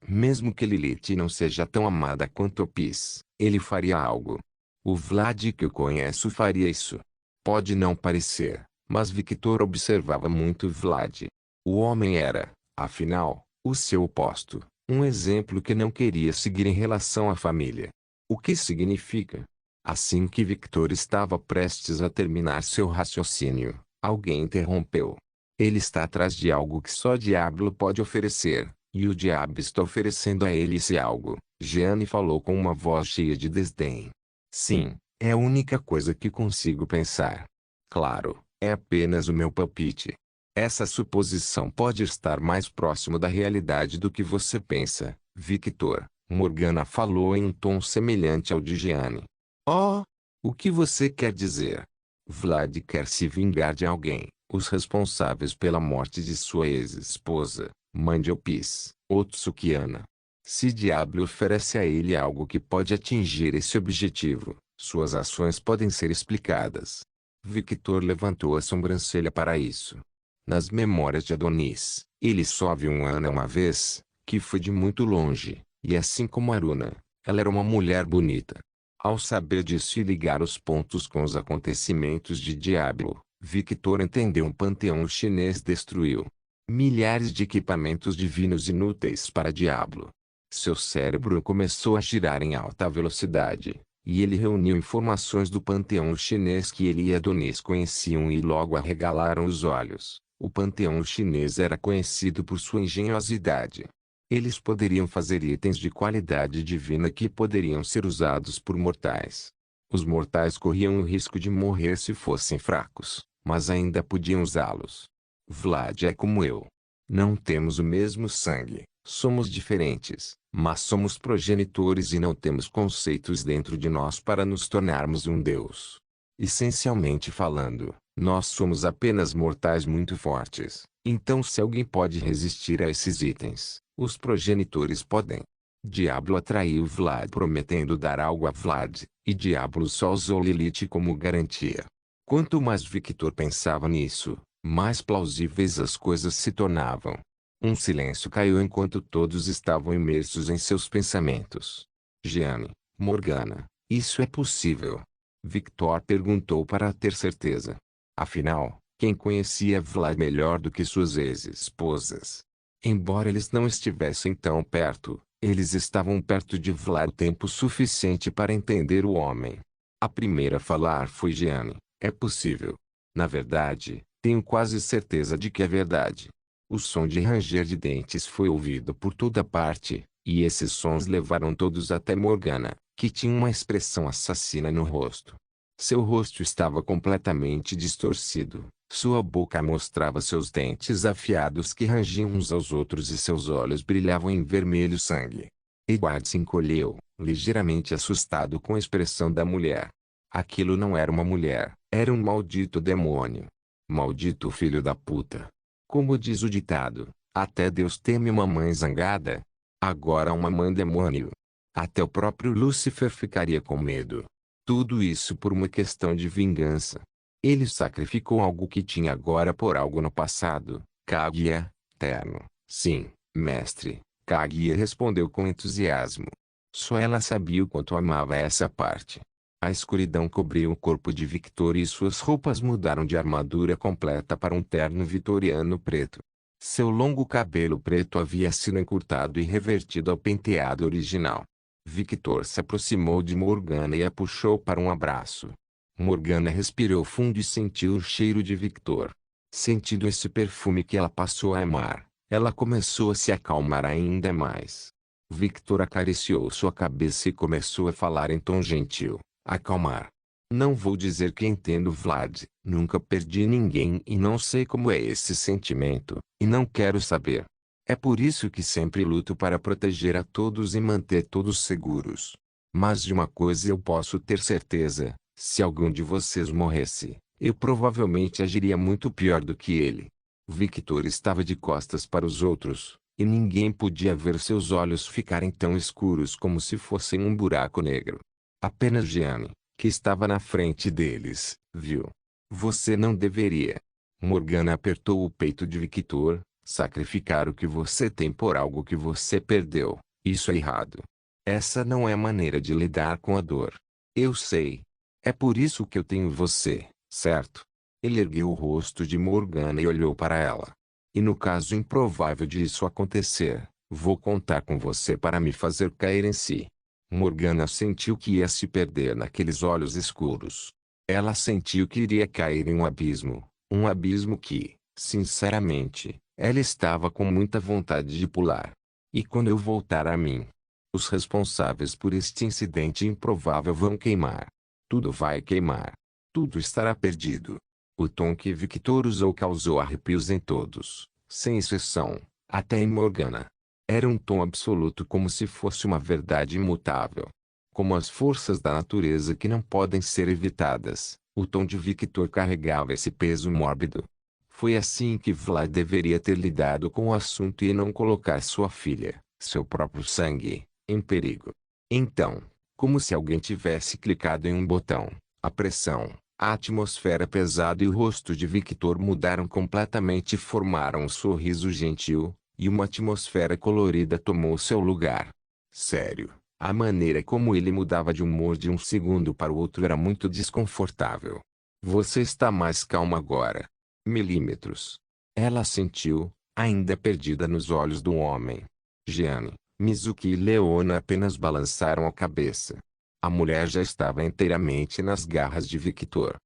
A: Mesmo que Lilith não seja tão amada quanto o Pis, ele faria algo. O Vlad que eu conheço faria isso. Pode não parecer, mas Victor observava muito Vlad. O homem era, afinal, o seu oposto, um exemplo que não queria seguir em relação à família. O que significa? Assim que Victor estava prestes a terminar seu raciocínio, alguém interrompeu. Ele está atrás de algo que só Diablo pode oferecer, e o diabo está oferecendo a ele esse algo, Jeanne falou com uma voz cheia de desdém. Sim, é a única coisa que consigo pensar. Claro, é apenas o meu palpite. Essa suposição pode estar mais próximo da realidade do que você pensa, Victor. Morgana falou em um tom semelhante ao de Jeanne. Oh! O que você quer dizer? Vlad quer se vingar de alguém, os responsáveis pela morte de sua ex-esposa, mãe de Opis, Otsukiana. Se Diablo oferece a ele algo que pode atingir esse objetivo, suas ações podem ser explicadas. Victor levantou a sobrancelha para isso. Nas memórias de Adonis, ele só viu Ana uma vez, que foi de muito longe, e assim como Aruna, ela era uma mulher bonita. Ao saber disso e ligar os pontos com os acontecimentos de Diablo, Victor entendeu: um panteão chinês destruiu milhares de equipamentos divinos inúteis para Diablo. Seu cérebro começou a girar em alta velocidade, e ele reuniu informações do panteão chinês que ele e Adonis conheciam e logo arregalaram os olhos. O panteão chinês era conhecido por sua engenhosidade. Eles poderiam fazer itens de qualidade divina que poderiam ser usados por mortais. Os mortais corriam o risco de morrer se fossem fracos, mas ainda podiam usá-los. Vlad é como eu. Não temos o mesmo sangue, somos diferentes, mas somos progenitores e não temos conceitos dentro de nós para nos tornarmos um deus. Essencialmente falando, nós somos apenas mortais muito fortes. Então se alguém pode resistir a esses itens, os progenitores podem. Diablo atraiu Vlad prometendo dar algo a Vlad, e Diablo só usou Lilith como garantia. Quanto mais Victor pensava nisso, mais plausíveis as coisas se tornavam. Um silêncio caiu enquanto todos estavam imersos em seus pensamentos. Jeanne, Morgana, isso é possível? Victor perguntou para ter certeza. Afinal, quem conhecia Vlad melhor do que suas ex-esposas? Embora eles não estivessem tão perto, eles estavam perto de Vlad o tempo suficiente para entender o homem. A primeira a falar foi Jeanne. É possível. Na verdade, tenho quase certeza de que é verdade. O som de ranger de dentes foi ouvido por toda parte, e esses sons levaram todos até Morgana, que tinha uma expressão assassina no rosto. Seu rosto estava completamente distorcido, sua boca mostrava seus dentes afiados que rangiam uns aos outros e seus olhos brilhavam em vermelho sangue. Edward se encolheu, ligeiramente assustado com a expressão da mulher. Aquilo não era uma mulher, era um maldito demônio. Maldito filho da puta. Como diz o ditado, até Deus teme uma mãe zangada. Agora uma mãe demônio. Até o próprio Lúcifer ficaria com medo. Tudo isso por uma questão de vingança. Ele sacrificou algo que tinha agora por algo no passado. Kaguya, terno. Sim, mestre. Kaguya respondeu com entusiasmo. Só ela sabia o quanto amava essa parte. A escuridão cobriu o corpo de Victor e suas roupas mudaram de armadura completa para um terno vitoriano preto. Seu longo cabelo preto havia sido encurtado e revertido ao penteado original. Victor se aproximou de Morgana e a puxou para um abraço. Morgana respirou fundo e sentiu o cheiro de Victor. Sentindo esse perfume que ela passou a amar, ela começou a se acalmar ainda mais. Victor acariciou sua cabeça e começou a falar em tom gentil. Acalmar. Não vou dizer que entendo Vlad, nunca perdi ninguém e não sei como é esse sentimento, e não quero saber. É por isso que sempre luto para proteger a todos e manter todos seguros. Mas de uma coisa eu posso ter certeza, se algum de vocês morresse, eu provavelmente agiria muito pior do que ele. Victor estava de costas para os outros, e ninguém podia ver seus olhos ficarem tão escuros como se fossem um buraco negro. Apenas Jeanne, que estava na frente deles, viu. Você não deveria. Morgana apertou o peito de Victor. Sacrificar o que você tem por algo que você perdeu, isso é errado. Essa não é a maneira de lidar com a dor. Eu sei. É por isso que eu tenho você, certo? Ele ergueu o rosto de Morgana e olhou para ela. E no caso improvável de isso acontecer, vou contar com você para me fazer cair em si. Morgana sentiu que ia se perder naqueles olhos escuros. Ela sentiu que iria cair em um abismo que, sinceramente, ela estava com muita vontade de pular. E quando eu voltar a mim, os responsáveis por este incidente improvável vão queimar. Tudo vai queimar. Tudo estará perdido. O tom que Victor usou causou arrepios em todos, sem exceção, até em Morgana. Era um tom absoluto como se fosse uma verdade imutável. Como as forças da natureza que não podem ser evitadas, o tom de Victor carregava esse peso mórbido. Foi assim que Vlad deveria ter lidado com o assunto e não colocar sua filha, seu próprio sangue, em perigo. Então, como se alguém tivesse clicado em um botão, a pressão, a atmosfera pesada e o rosto de Victor mudaram completamente e formaram um sorriso gentil, e uma atmosfera colorida tomou seu lugar. Sério, a maneira como ele mudava de humor de um segundo para o outro era muito desconfortável. Você está mais calma agora. Milímetros. Ela sentiu, ainda perdida nos olhos do homem. Jeanne, Mizuki e Leona apenas balançaram a cabeça. A mulher já estava inteiramente nas garras de Victor.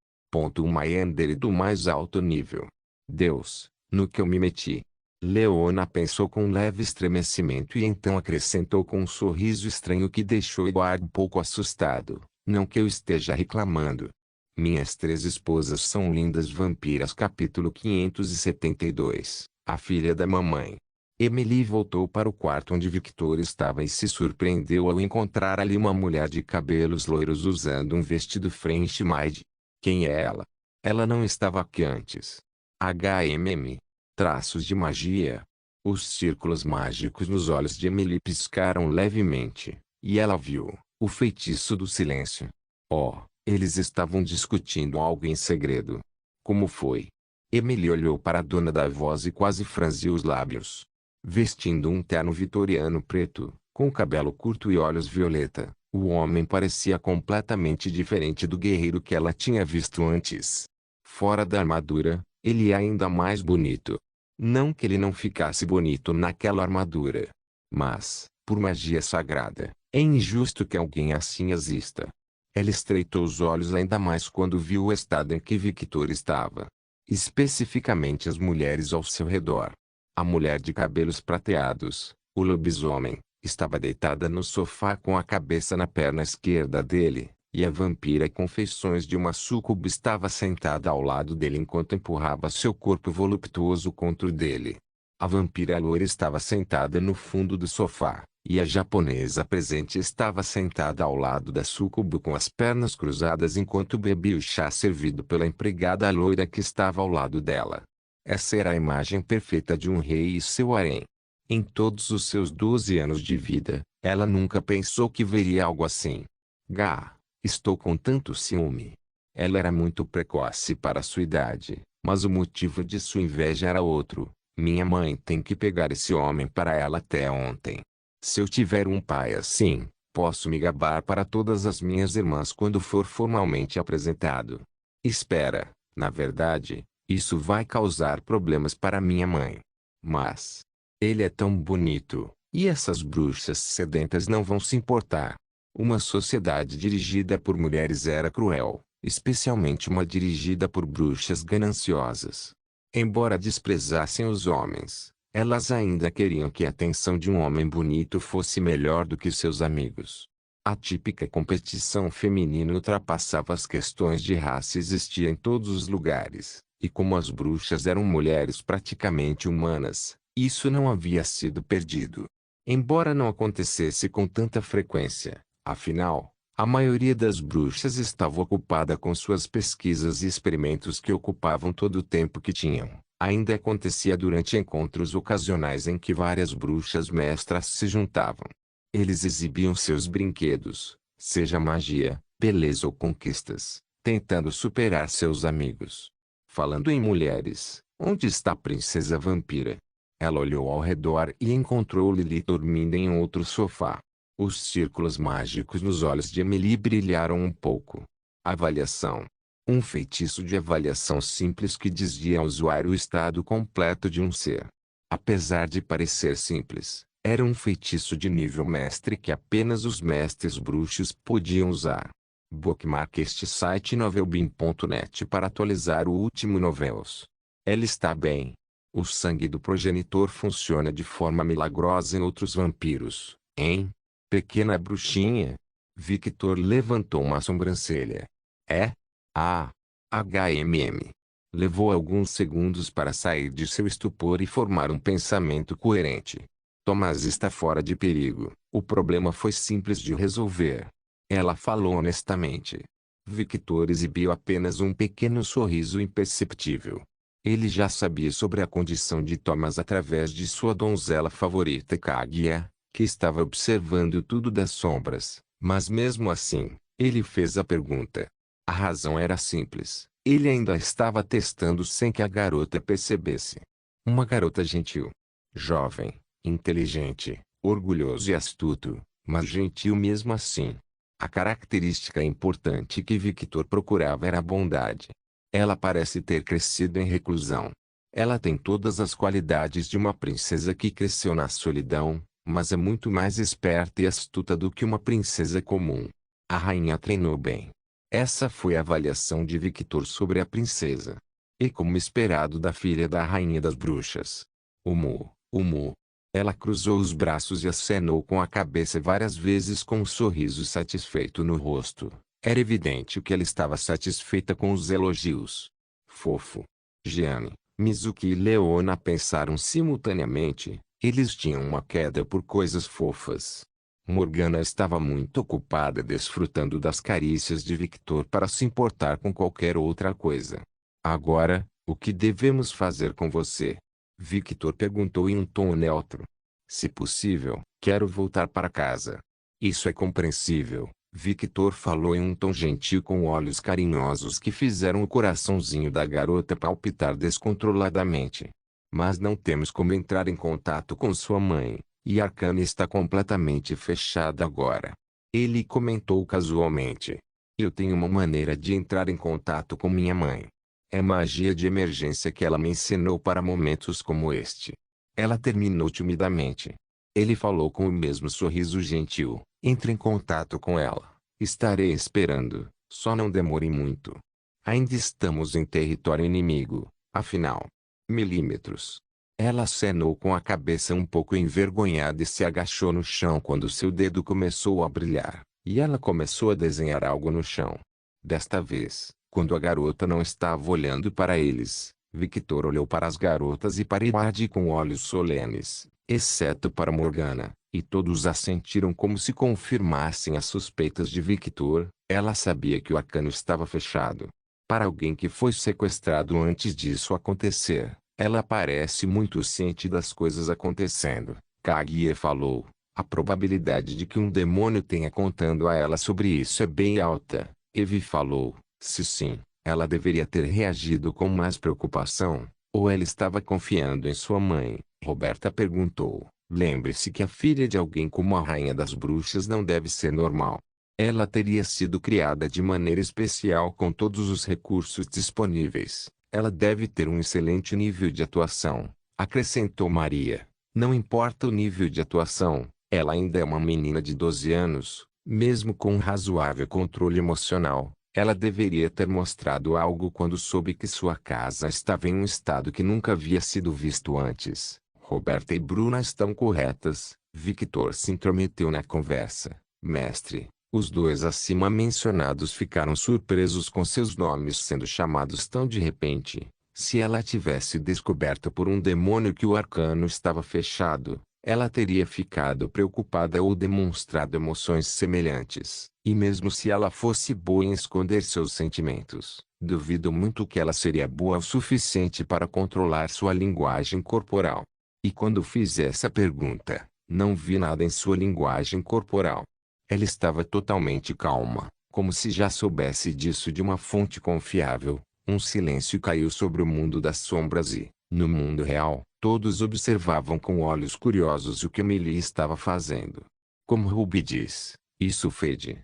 A: Uma Ender do mais alto nível. Deus, no que eu me meti. Leona pensou com um leve estremecimento e então acrescentou com um sorriso estranho que deixou Eduardo um pouco assustado. Não que eu esteja reclamando. Minhas 3 esposas são lindas vampiras. Capítulo 572. A filha da mamãe. Emily voltou para o quarto onde Victor estava e se surpreendeu ao encontrar ali uma mulher de cabelos loiros usando um vestido French maid. Quem é ela? Ela não estava aqui antes. HMM. Traços de magia. Os círculos mágicos nos olhos de Emily piscaram levemente, e ela viu o feitiço do silêncio. Oh, eles estavam discutindo algo em segredo. Como foi? Emily olhou para a dona da voz e quase franziu os lábios. Vestindo um terno vitoriano preto, com cabelo curto e olhos violeta, o homem parecia completamente diferente do guerreiro que ela tinha visto antes. Fora da armadura, ele é ainda mais bonito. Não que ele não ficasse bonito naquela armadura. Mas, por magia sagrada, é injusto que alguém assim exista. Ela estreitou os olhos ainda mais quando viu o estado em que Victor estava. Especificamente as mulheres ao seu redor. A mulher de cabelos prateados, o lobisomem, estava deitada no sofá com a cabeça na perna esquerda dele, e a vampira com feições de uma súcuba estava sentada ao lado dele enquanto empurrava seu corpo voluptuoso contra o dele. A vampira loira estava sentada no fundo do sofá, e a japonesa presente estava sentada ao lado da súcuba com as pernas cruzadas enquanto bebia o chá servido pela empregada loira que estava ao lado dela. Essa era a imagem perfeita de um rei e seu harém. Em todos os seus 12 anos de vida, ela nunca pensou que veria algo assim. Gá. Estou com tanto ciúme. Ela era muito precoce para sua idade, mas o motivo de sua inveja era outro. Minha mãe tem que pegar esse homem para ela até ontem. Se eu tiver um pai assim, posso me gabar para todas as minhas irmãs quando for formalmente apresentado. Espera, na verdade, isso vai causar problemas para minha mãe. Mas ele é tão bonito, e essas bruxas sedentas não vão se importar. Uma sociedade dirigida por mulheres era cruel, especialmente uma dirigida por bruxas gananciosas. Embora desprezassem os homens, elas ainda queriam que a atenção de um homem bonito fosse melhor do que seus amigos. A típica competição feminina ultrapassava as questões de raça e existia em todos os lugares, e como as bruxas eram mulheres praticamente humanas, isso não havia sido perdido. Embora não acontecesse com tanta frequência, afinal, a maioria das bruxas estava ocupada com suas pesquisas e experimentos que ocupavam todo o tempo que tinham. Ainda acontecia durante encontros ocasionais em que várias bruxas mestras se juntavam. Eles exibiam seus brinquedos, seja magia, beleza ou conquistas, tentando superar seus amigos. Falando em mulheres, onde está a princesa vampira? Ela olhou ao redor e encontrou Lily dormindo em outro sofá. Os círculos mágicos nos olhos de Emily brilharam um pouco. Avaliação. Um feitiço de avaliação simples que dizia ao usuário o estado completo de um ser. Apesar de parecer simples, era um feitiço de nível mestre que apenas os mestres bruxos podiam usar. Bookmark este site novelbean.net para atualizar o último novels. Ela está bem. O sangue do progenitor funciona de forma milagrosa em outros vampiros, hein? Pequena bruxinha. Victor levantou uma sobrancelha. É? Ah. HMM. Levou alguns segundos para sair de seu estupor e formar um pensamento coerente. Thomas está fora de perigo. O problema foi simples de resolver. Ela falou honestamente. Victor exibiu apenas um pequeno sorriso imperceptível. Ele já sabia sobre a condição de Thomas através de sua donzela favorita Kaguya, que estava observando tudo das sombras, mas mesmo assim, ele fez a pergunta. A razão era simples, ele ainda estava testando sem que a garota percebesse. Uma garota gentil, jovem, inteligente, orgulhoso e astuto, mas gentil mesmo assim. A característica importante que Victor procurava era a bondade. Ela parece ter crescido em reclusão. Ela tem todas as qualidades de uma princesa que cresceu na solidão, mas é muito mais esperta e astuta do que uma princesa comum. A rainha treinou bem. Essa foi a avaliação de Victor sobre a princesa. E como esperado da filha da rainha das bruxas. Umu, Umu. Ela cruzou os braços e acenou com a cabeça várias vezes com um sorriso satisfeito no rosto. Era evidente que ela estava satisfeita com os elogios. Fofo. Gianni, Mizuki e Leona pensaram simultaneamente. Eles tinham uma queda por coisas fofas. Morgana estava muito ocupada desfrutando das carícias de Victor para se importar com qualquer outra coisa. Agora, o que devemos fazer com você? Victor perguntou em um tom neutro. Se possível, quero voltar para casa. Isso é compreensível, Victor falou em um tom gentil com olhos carinhosos que fizeram o coraçãozinho da garota palpitar descontroladamente. Mas não temos como entrar em contato com sua mãe, e Arcana está completamente fechada agora. Ele comentou casualmente. Eu tenho uma maneira de entrar em contato com minha mãe. É magia de emergência que ela me ensinou para momentos como este. Ela terminou timidamente. Ele falou com o mesmo sorriso gentil. Entre em contato com ela. Estarei esperando, só não demore muito. Ainda estamos em território inimigo, afinal. Milímetros. Ela acenou com a cabeça um pouco envergonhada e se agachou no chão quando seu dedo começou a brilhar, e ela começou a desenhar algo no chão. Desta vez, quando a garota não estava olhando para eles, Victor olhou para as garotas e para Irade com olhos solenes, exceto para Morgana, e todos assentiram como se confirmassem as suspeitas de Victor. Ela sabia que o arcano estava fechado. Para alguém que foi sequestrado antes disso acontecer, ela parece muito ciente das coisas acontecendo. Kaguya falou. A probabilidade de que um demônio tenha contando a ela sobre isso é bem alta. Evie falou. Se sim, ela deveria ter reagido com mais preocupação, ou ela estava confiando em sua mãe. Roberta perguntou. Lembre-se que a filha de alguém como a Rainha das Bruxas não deve ser normal. Ela teria sido criada de maneira especial com todos os recursos disponíveis. Ela deve ter um excelente nível de atuação, acrescentou Maria. Não importa o nível de atuação, ela ainda é uma menina de 12 anos, mesmo com um razoável controle emocional. Ela deveria ter mostrado algo quando soube que sua casa estava em um estado que nunca havia sido visto antes. Roberta e Bruna estão corretas. Victor se intrometeu na conversa. Mestre, os dois acima mencionados ficaram surpresos com seus nomes sendo chamados tão de repente. Se ela tivesse descoberto por um demônio que o arcano estava fechado, ela teria ficado preocupada ou demonstrado emoções semelhantes. E mesmo se ela fosse boa em esconder seus sentimentos, duvido muito que ela seria boa o suficiente para controlar sua linguagem corporal. E quando fiz essa pergunta, não vi nada em sua linguagem corporal. Ela estava totalmente calma, como se já soubesse disso de uma fonte confiável. Um silêncio caiu sobre o mundo das sombras e, no mundo real, todos observavam com olhos curiosos o que Emily estava fazendo. Como Ruby diz, isso fede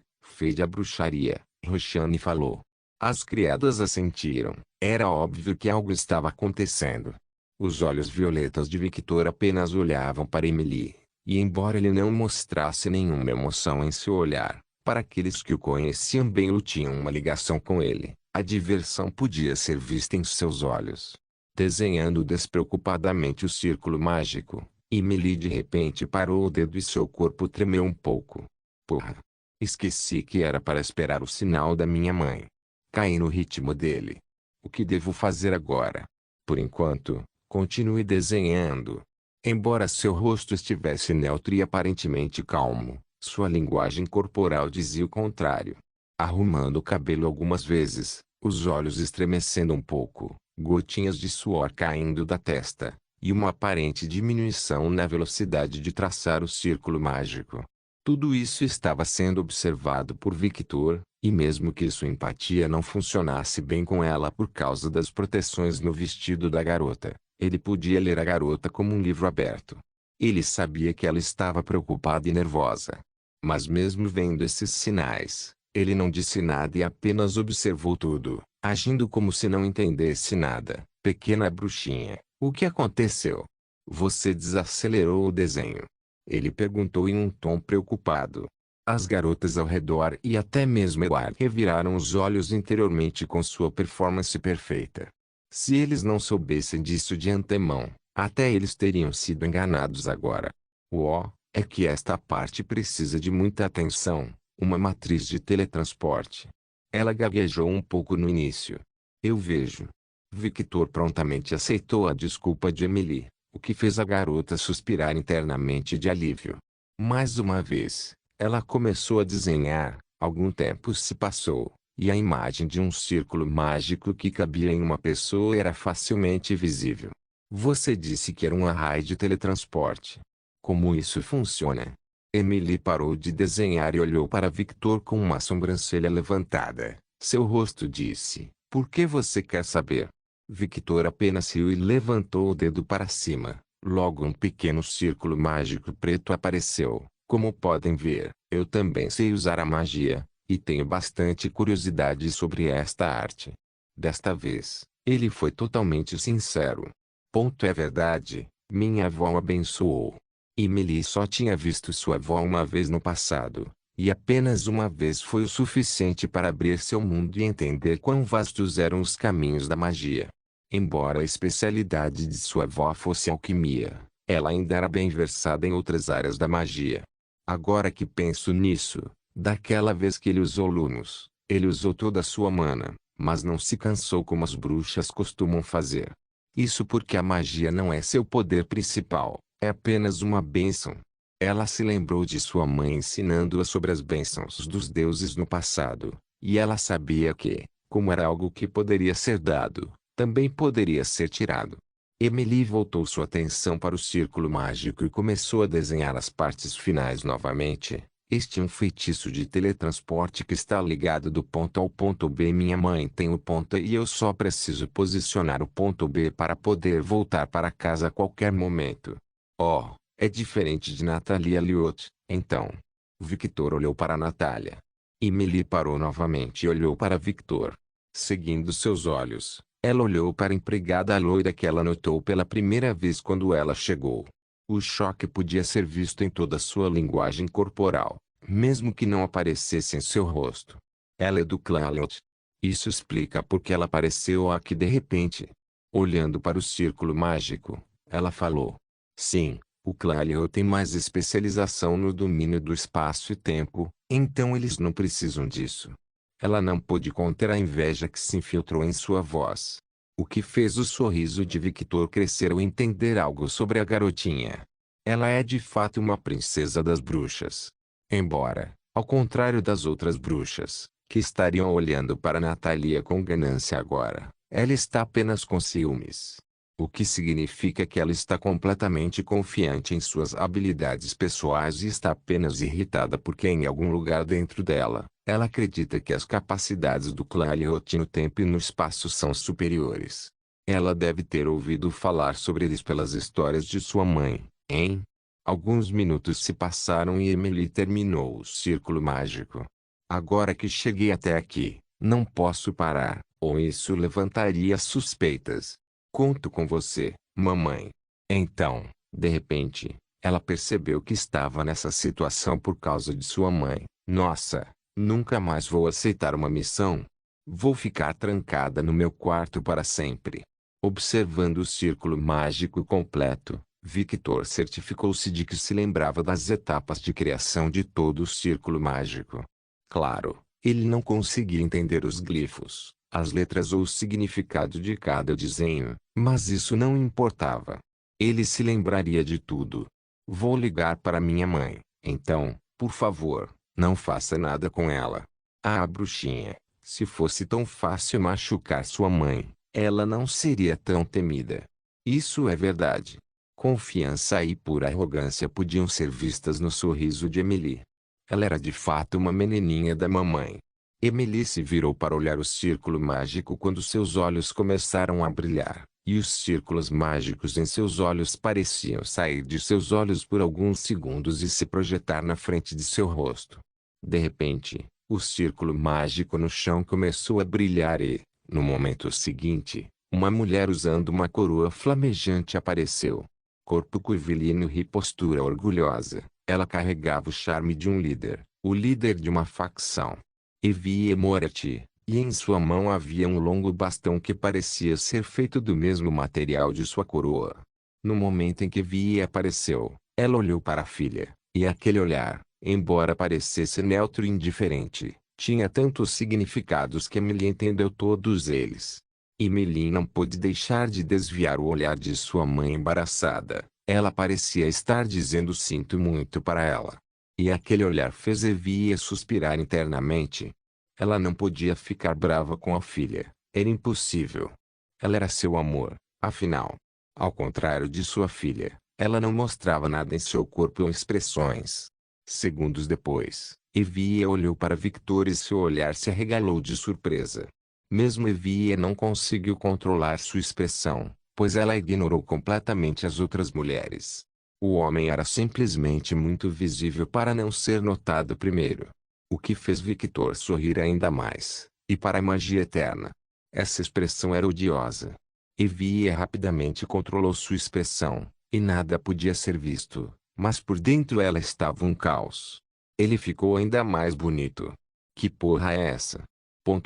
A: a bruxaria, Roxane falou. As criadas assentiram. Era óbvio que algo estava acontecendo. Os olhos violetas de Victor apenas olhavam para Emily, e embora ele não mostrasse nenhuma emoção em seu olhar, para aqueles que o conheciam bem ou tinham uma ligação com ele, a diversão podia ser vista em seus olhos. Desenhando despreocupadamente o círculo mágico, Emily de repente parou o dedo e seu corpo tremeu um pouco. Porra! Esqueci que era para esperar o sinal da minha mãe. Caí no ritmo dele. O que devo fazer agora? Por enquanto, continue desenhando. Embora seu rosto estivesse neutro e aparentemente calmo, sua linguagem corporal dizia o contrário. Arrumando o cabelo algumas vezes, os olhos estremecendo um pouco, gotinhas de suor caindo da testa, e uma aparente diminuição na velocidade de traçar o círculo mágico. Tudo isso estava sendo observado por Victor, e mesmo que sua empatia não funcionasse bem com ela por causa das proteções no vestido da garota, ele podia ler a garota como um livro aberto. Ele sabia que ela estava preocupada e nervosa. Mas mesmo vendo esses sinais, ele não disse nada e apenas observou tudo, agindo como se não entendesse nada. Pequena bruxinha, o que aconteceu? Você desacelerou o desenho? Ele perguntou em um tom preocupado. As garotas ao redor e até mesmo Edward reviraram os olhos interiormente com sua performance perfeita. Se eles não soubessem disso de antemão, Até eles teriam sido enganados agora. É que esta parte precisa de muita atenção. Uma matriz de teletransporte. Ela gaguejou um pouco no início. Eu vejo. Victor prontamente aceitou a desculpa de Emily, o que fez a garota suspirar internamente de alívio. Mais uma vez, ela começou a desenhar. Algum tempo se passou, e a imagem de um círculo mágico que cabia em uma pessoa era facilmente visível. Você disse que era um arraio de teletransporte. Como isso funciona? Emily parou de desenhar e olhou para Victor com uma sobrancelha levantada. Seu rosto disse: "Por que você quer saber?" Victor apenas riu e levantou o dedo para cima. Logo um pequeno círculo mágico preto apareceu. Como podem ver, eu também sei usar a magia, e tenho bastante curiosidade sobre esta arte. Desta vez, ele foi totalmente sincero. É verdade, minha avó o abençoou. Emily só tinha visto sua avó uma vez no passado, e apenas uma vez foi o suficiente para abrir seu mundo e entender quão vastos eram os caminhos da magia. Embora a especialidade de sua avó fosse alquimia, ela ainda era bem versada em outras áreas da magia. Agora que penso nisso, daquela vez que ele usou Lumos, ele usou toda a sua mana, mas não se cansou como as bruxas costumam fazer. Isso porque a magia não é seu poder principal, é apenas uma bênção. Ela se lembrou de sua mãe ensinando-a sobre as bênçãos dos deuses no passado, e ela sabia que, como era algo que poderia ser dado, também poderia ser tirado. Emily voltou sua atenção para o círculo mágico e começou a desenhar as partes finais novamente. Este é um feitiço de teletransporte que está ligado do ponto A ao ponto B. Minha mãe tem o ponto A e eu só preciso posicionar o ponto B para poder voltar para casa a qualquer momento. É diferente de Natalia Elliott, então. Victor olhou para Natalia. Emily parou novamente e olhou para Victor. Seguindo seus olhos, ela olhou para a empregada loira que ela notou pela primeira vez quando ela chegou. O choque podia ser visto em toda sua linguagem corporal, mesmo que não aparecesse em seu rosto. Ela é do clã Elliott. Isso explica por que ela apareceu aqui de repente. Olhando para o círculo mágico, ela falou: "Sim, o clã Elliott tem mais especialização no domínio do espaço e tempo, então eles não precisam disso." Ela não pôde conter a inveja que se infiltrou em sua voz. O que fez o sorriso de Victor crescer ao entender algo sobre a garotinha. Ela é de fato uma princesa das bruxas. Embora, ao contrário das outras bruxas, que estariam olhando para Natalia com ganância agora, ela está apenas com ciúmes. O que significa que ela está completamente confiante em suas habilidades pessoais e está apenas irritada porque em algum lugar dentro dela, ela acredita que as capacidades do clã Elliott no tempo e no espaço são superiores. Ela deve ter ouvido falar sobre eles pelas histórias de sua mãe, hein? Alguns minutos se passaram e Emily terminou o círculo mágico. Agora que cheguei até aqui, não posso parar, ou isso levantaria suspeitas. Conto com você, mamãe. Então, de repente, ela percebeu que estava nessa situação por causa de sua mãe. Nossa, nunca mais vou aceitar uma missão. Vou ficar trancada no meu quarto para sempre. Observando o círculo mágico completo, Victor certificou-se de que se lembrava das etapas de criação de todo o círculo mágico. Claro, ele não conseguia entender os glifos, as letras ou o significado de cada desenho, mas isso não importava. Ele se lembraria de tudo. Vou ligar para minha mãe, então, por favor, não faça nada com ela. Ah, bruxinha, se fosse tão fácil machucar sua mãe, ela não seria tão temida. Isso é verdade. Confiança e pura arrogância podiam ser vistas no sorriso de Emily. Ela era de fato uma menininha da mamãe. Emily se virou para olhar o círculo mágico quando seus olhos começaram a brilhar, e os círculos mágicos em seus olhos pareciam sair de seus olhos por alguns segundos e se projetar na frente de seu rosto. De repente, o círculo mágico no chão começou a brilhar e, no momento seguinte, uma mulher usando uma coroa flamejante apareceu. Corpo curvilíneo e postura orgulhosa, ela carregava o charme de um líder, o líder de uma facção. Evie Moretti, e em sua mão havia um longo bastão que parecia ser feito do mesmo material de sua coroa. No momento em que Vi apareceu, ela olhou para a filha, e aquele olhar, embora parecesse neutro e indiferente, tinha tantos significados que Emily entendeu todos eles. Emily não pôde deixar de desviar o olhar de sua mãe embaraçada. Ela parecia estar dizendo sinto muito para ela. E aquele olhar fez Evie suspirar internamente. Ela não podia ficar brava com a filha. Era impossível. Ela era seu amor, afinal. Ao contrário de sua filha, ela não mostrava nada em seu corpo ou expressões. Segundos depois, Evie olhou para Victor e seu olhar se arregalou de surpresa. Mesmo Evie não conseguiu controlar sua expressão, pois ela ignorou completamente as outras mulheres. O homem era simplesmente muito visível para não ser notado primeiro. O que fez Victor sorrir ainda mais, e para a magia eterna. Essa expressão era odiosa. Evie rapidamente controlou sua expressão, e nada podia ser visto, mas por dentro ela estava um caos. Ele ficou ainda mais bonito. Que porra é essa?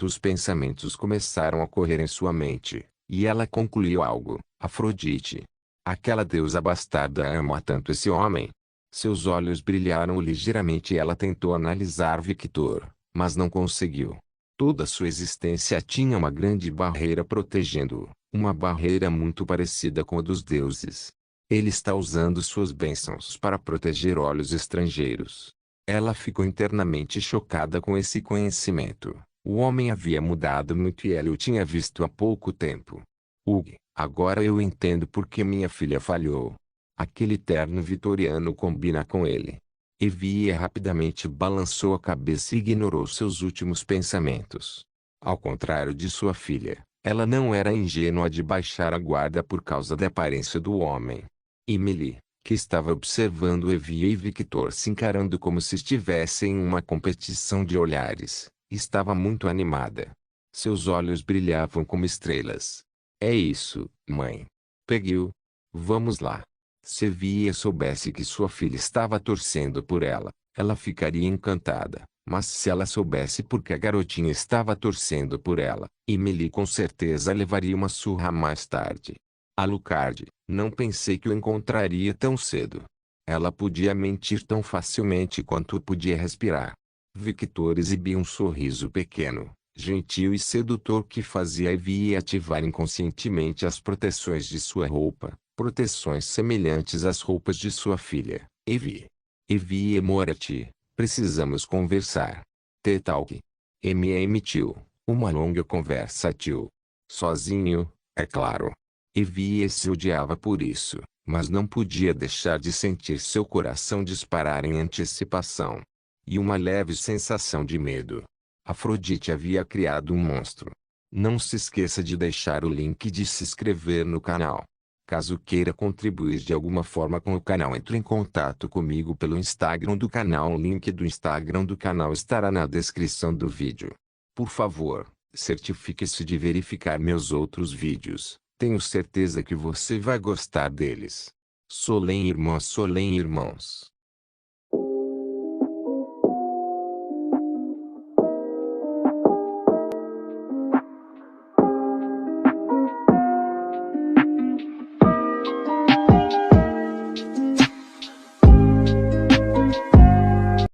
A: Os pensamentos começaram a correr em sua mente, e ela concluiu algo. Afrodite. Aquela deusa bastarda ama tanto esse homem. Seus olhos brilharam ligeiramente e ela tentou analisar Victor, mas não conseguiu. Toda sua existência tinha uma grande barreira protegendo-o, uma barreira muito parecida com a dos deuses. Ele está usando suas bênçãos para proteger olhos estrangeiros. Ela ficou internamente chocada com esse conhecimento. O homem havia mudado muito e ela o tinha visto há pouco tempo. Hugh, agora eu entendo por que minha filha falhou. Aquele terno vitoriano combina com ele. Evie rapidamente balançou a cabeça e ignorou seus últimos pensamentos. Ao contrário de sua filha, ela não era ingênua de baixar a guarda por causa da aparência do homem. Emily, que estava observando Evie e Victor se encarando como se estivessem em uma competição de olhares, estava muito animada. Seus olhos brilhavam como estrelas. É isso, mãe. Peguei-o. Vamos lá. Se Evie soubesse que sua filha estava torcendo por ela, ela ficaria encantada. Mas se ela soubesse por que a garotinha estava torcendo por ela, Emily com certeza levaria uma surra mais tarde. Alucard, não pensei que o encontraria tão cedo. Ela podia mentir tão facilmente quanto podia respirar. Victor exibia um sorriso pequeno, gentil e sedutor que fazia Evie ativar inconscientemente as proteções de sua roupa, proteções semelhantes às roupas de sua filha, Evie. Evie Moretti, precisamos conversar. T-Talk. Emitiu, uma longa conversa tio. Sozinho, é claro. Evie se odiava por isso, mas não podia deixar de sentir seu coração disparar em antecipação. E uma leve sensação de medo. Afrodite havia criado um monstro. Não se esqueça de deixar o link e de se inscrever no canal. Caso queira contribuir de alguma forma com o canal, entre em contato comigo pelo Instagram do canal. O link do Instagram do canal estará na descrição do vídeo. Por favor, certifique-se de verificar meus outros vídeos. Tenho certeza que você vai gostar deles. Solem irmãs, Solem irmãos.